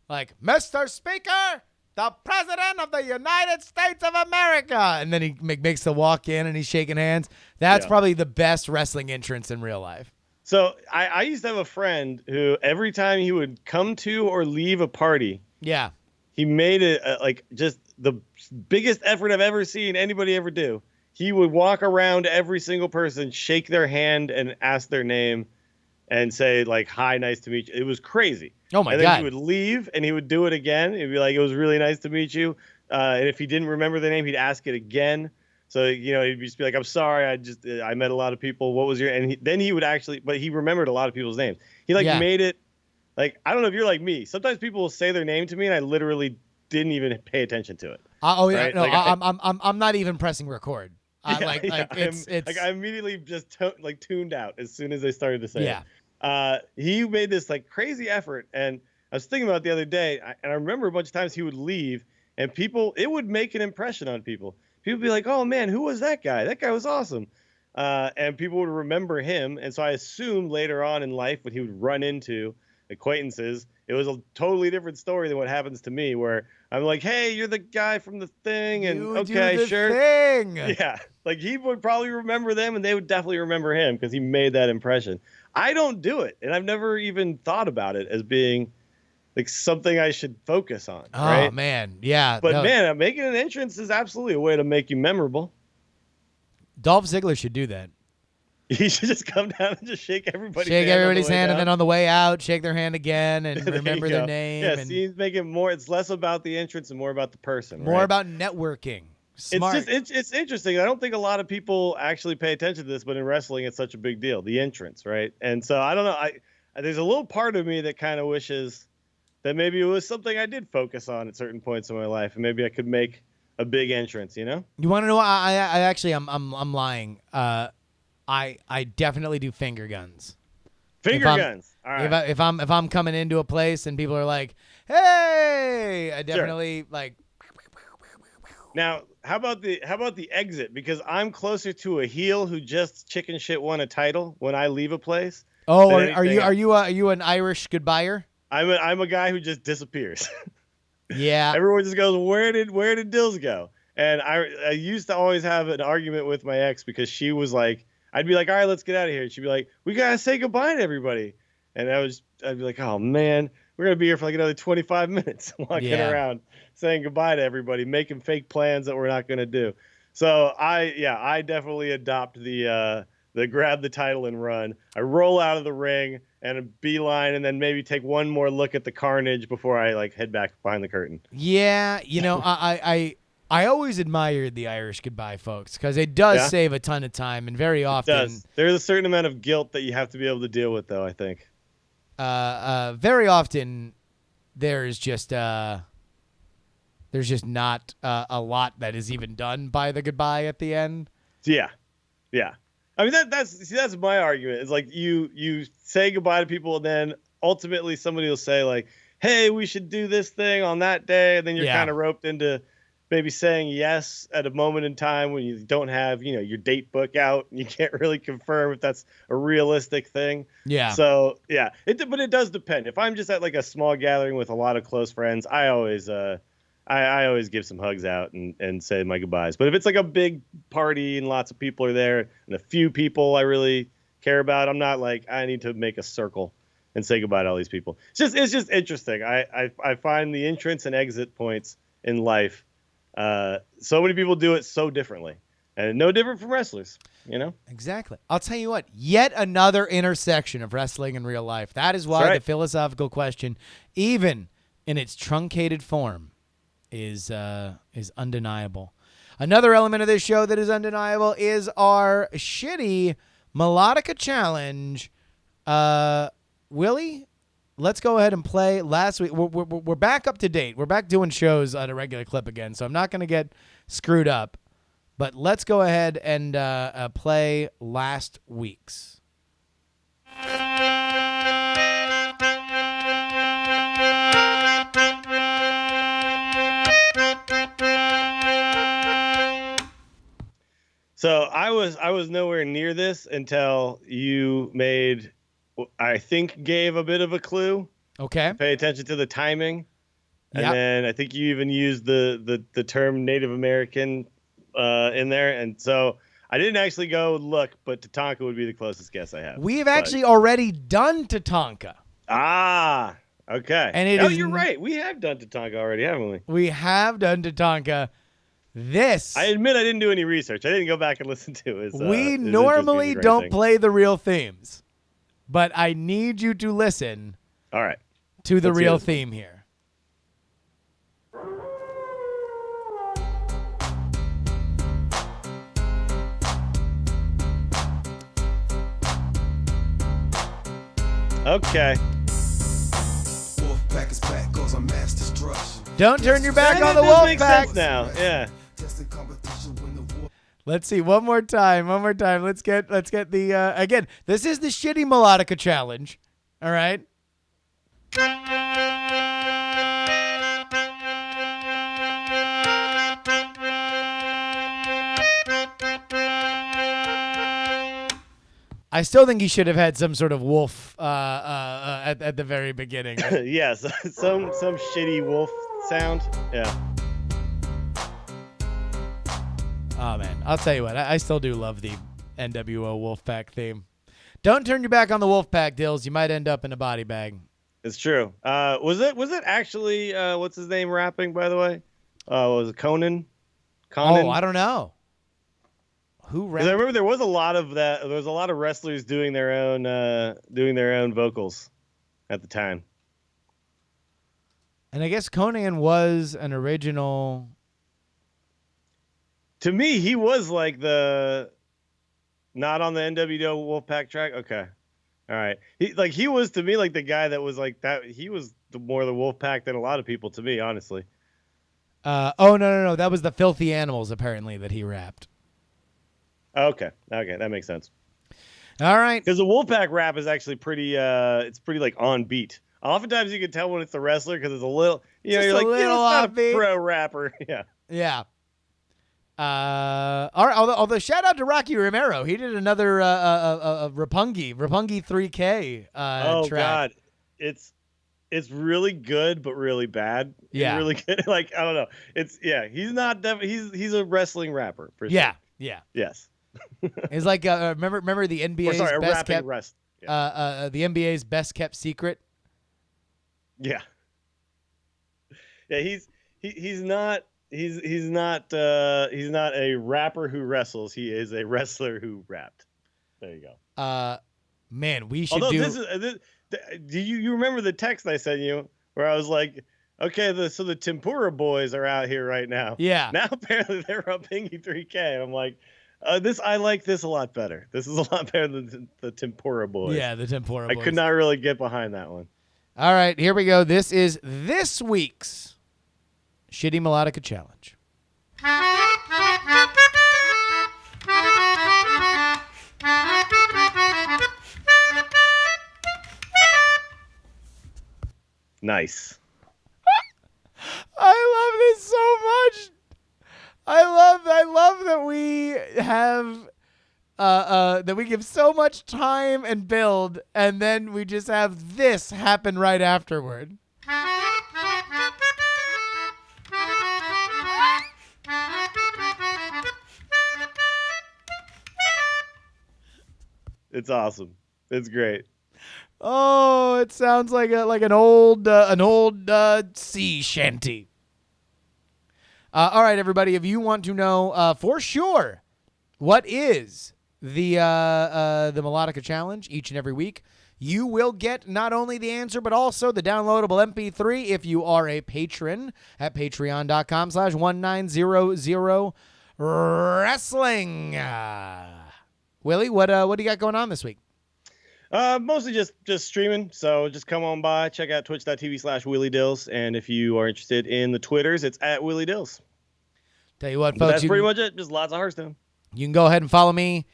Mr. Speaker, the President of the United States of America. And then he makes the walk in and he's shaking hands. That's probably the best wrestling entrance in real life.
So I used to have a friend who every time he would come to or leave a party, he made it just the biggest effort I've ever seen anybody ever do. He would walk around every single person, shake their hand, and ask their name, and say "Hi, nice to meet you." It was crazy.
Oh my God!
And then he would leave, and he would do it again. He'd be like, "It was really nice to meet you." And if he didn't remember the name, he'd ask it again. So he'd just be like, "I'm sorry, I met a lot of people. What was your?" And then he would actually, but he remembered a lot of people's names. He made it. I don't know if you're like me. Sometimes people will say their name to me, and I literally didn't even pay attention to it.
Right? No, I'm not even pressing record.
I immediately just tuned out as soon as they started to say it. He made this crazy effort, and I was thinking about it the other day, and I remember a bunch of times he would leave, and it would make an impression on people. People would be like, "Oh man, who was that guy? That guy was awesome," and people would remember him. And so I assumed later on in life when he would run into acquaintances, it was a totally different story than what happens to me, where I'm like, "Hey, you're the guy from the thing," and okay, sure,
thing.
Yeah. He would probably remember them, and they would definitely remember him because he made that impression. I don't do it, and I've never even thought about it as being something I should focus on. Right?
Oh man, yeah.
But man, making an entrance is absolutely a way to make you memorable.
Dolph Ziggler should do that.
He should just come down and just shake everybody's
hand, and then on the way out, shake their hand again and remember their name.
Yeah, he's making more. It's less about the entrance and more about the person.
More about networking. Smart.
It's interesting. I don't think a lot of people actually pay attention to this, but in wrestling, it's such a big deal. The entrance, right? And so I don't know. There's a little part of me that kind of wishes that maybe it was something I did focus on at certain points in my life, and maybe I could make a big entrance. You want
to know? I'm lying. I definitely do finger guns.
Guns. All right.
If I'm coming into a place and people are like, "Hey," I definitely
Now, how about the exit? Because I'm closer to a heel who just chicken shit won a title when I leave a place.
Oh, are you an Irish goodbyer?
I'm a guy who just disappears.
Yeah.
Everyone just goes, where did Dills go? And I used to always have an argument with my ex because she was like, I'd be like, all right, let's get out of here. And she'd be like, we gotta say goodbye to everybody. And I'd be like, oh man, we're gonna be here for another 25 minutes walking around saying goodbye to everybody, making fake plans that we're not gonna do. So I definitely adopt the grab the title and run. I roll out of the ring and a beeline, and then maybe take one more look at the carnage before I head back behind the curtain.
Yeah, I always admired the Irish goodbye folks because it does save a ton of time, and very often
it does. There's a certain amount of guilt that you have to be able to deal with, though. I think.
Very often there's just not a lot that is even done by the goodbye at the end.
Yeah. Yeah. I mean, that's my argument. It's like you say goodbye to people, and then ultimately somebody will say like, hey, we should do this thing on that day. And then you're kind of roped into maybe saying yes at a moment in time when you don't have, your date book out and you can't really confirm if that's a realistic thing.
Yeah.
So yeah, but it does depend. If I'm just at like a small gathering with a lot of close friends, I always give some hugs out and say my goodbyes. But if it's like a big party and lots of people are there and a few people I really care about, I'm not like, I need to make a circle and say goodbye to all these people. It's just interesting. I find the entrance and exit points in life. So many people do it so differently, and no different from wrestlers,
Exactly. I'll tell you what, yet another intersection of wrestling and real life. That is why the philosophical question, even in its truncated form, is undeniable. Another element of this show that is undeniable is our shitty Melodica challenge. Willie, let's go ahead and play last week. We're back up to date. We're back doing shows at a regular clip again, so I'm not going to get screwed up. But let's go ahead and play last week's.
So I was nowhere near this until you gave a bit of a clue.
Okay.
Pay attention to the timing. And then I think you even used the term Native American in there. And so I didn't actually go look, but Tatanka would be the closest guess I have.
We've actually already done Tatanka.
Ah, okay.
And
you're right. We have done Tatanka already, haven't we?
We have done Tatanka.
I admit I didn't do any research. I didn't go back and listen to it.
We normally don't play the real themes, but I need you to listen.
All right.
To the real theme here.
Okay.
Wolfpack is back, goes on mass destruction.
Don't turn your back on the Wolfpack.
Now, yeah.
Let's see one more time. Let's get the again. This is the shitty Melodica challenge. All right. I still think he should have had some sort of wolf at the very beginning.
Yes, some shitty wolf sound. Yeah.
Oh man, I'll tell you what. I still do love the NWO Wolfpack theme. Don't turn your back on the Wolfpack, Dills. You might end up in a body bag.
It's true. Was it actually what's his name rapping, by the way? Was it Conan?
Oh, I don't know. Who rapped?
I remember there was a lot of that. There was a lot of wrestlers doing their own vocals at the time.
And I guess Conan was an original.
To me, he was like not on the NWO Wolfpack track. Okay, all right. He was to me like the guy that was like that. He was more the Wolfpack than a lot of people to me, honestly.
Oh no, that was the Filthy Animals apparently that he rapped.
Okay, that makes sense.
All right,
because the Wolfpack rap is actually pretty. It's pretty like on beat. Oftentimes you can tell when it's the wrestler because it's a little. You're like, it's not a pro rapper. Yeah.
Yeah. All right. Although shout out to Rocky Romero, he did another Roppongi 3K
oh
track.
God, it's really good but really bad.
Yeah,
really good. Like I don't know. He's not he's a wrestling rapper for sure.
Yeah.
Yes.
It's like remember the NBA's best kept
the
NBA's best kept secret.
Yeah. Yeah, he's not a rapper who wrestles. He is a wrestler who rapped. There you go.
Man, we should
do you remember the text I sent you where I was like, okay, so the Tempura boys are out here right now.
Yeah.
Now apparently they're up Pingy 3K. And I'm like, I like this a lot better. This is a lot better than the Tempura boys.
Yeah, the Tempura boys.
I could not really get behind that one.
All right, here we go. This is this week's Shitty Melodica Challenge.
Nice.
I love this so much. I love that we have that we give so much time and build, and then we just have this happen right afterward.
It's awesome. It's great.
Oh, it sounds like an old sea shanty. All right, everybody. If you want to know for sure what is the Melodica Challenge each and every week, you will get not only the answer but also the downloadable MP3 if you are a patron at patreon.com/1900wrestling. Willie, what do you got going on this week?
Mostly just streaming. So just come on by, check out twitch.tv/WillieDills. And if you are interested in the Twitters, it's at WillieDills.
Tell you what,
But
folks.
that's pretty much it. Just lots of Hearthstone.
You can go ahead and follow me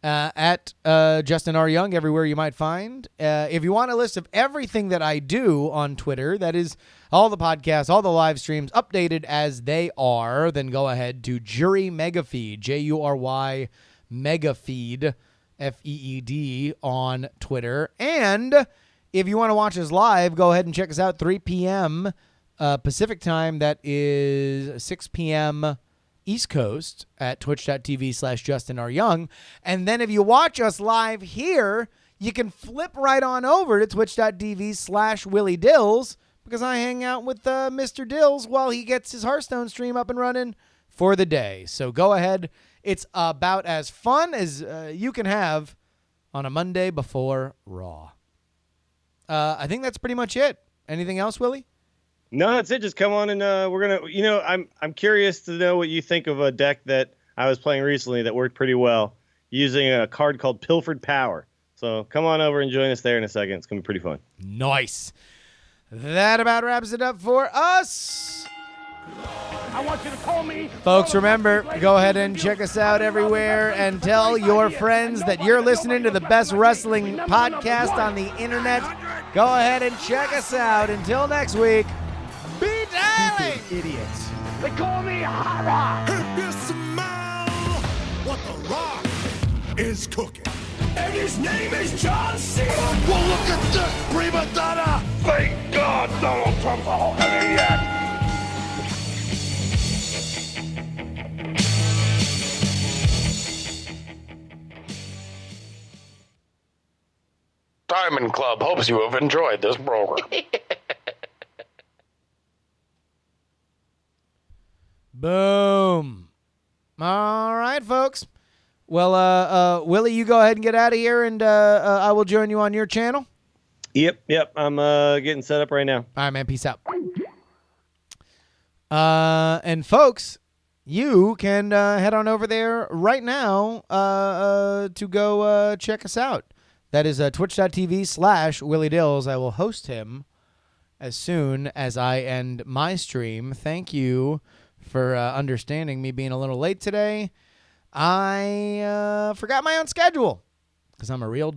at Justin R. Young everywhere you might find. If you want a list of everything that I do on Twitter, that is all the podcasts, all the live streams, updated as they are, then go ahead to Jury Megafeed, Jury Megafeed, FEED on Twitter. And if you want to watch us live, go ahead and check us out 3 p.m. Pacific time. That is 6 p.m. East Coast at twitch.tv/Justin R. Young. And then if you watch us live here, you can flip right on over to twitch.tv/WillieDills because I hang out with Mr. Dills while he gets his Hearthstone stream up and running for the day. So go ahead. It's about as fun as you can have on a Monday before Raw. I think that's pretty much it. Anything else, Willie?
No, that's it. Just come on and we're gonna. I'm curious to know what you think of a deck that I was playing recently that worked pretty well using a card called Pilfered Power. So come on over and join us there in a second. It's gonna be pretty fun.
Nice. That about wraps it up for us.
I want you to call me.
Folks, remember, go ahead and check us out everywhere and tell your friends that you're listening to the best wrestling podcast on the internet. Go ahead and check us out. Until next week, be dialing, idiots.
They call me Hara.
If you smell what the Rock is cooking.
And his name is John Cena.
Well, look at this prima donna.
Thank God Donald Trump's a whole idiot.
Diamond Club hopes you have enjoyed this program.
Boom. All right, folks. Well, Willie, you go ahead and get out of here, and I will join you on your channel.
Yep. I'm getting set up right now.
All right, man. Peace out. And folks, you can head on over there right now to go check us out. That is twitch.tv/WillieDills. I will host him as soon as I end my stream. Thank you for understanding me being a little late today. I forgot my own schedule because I'm a real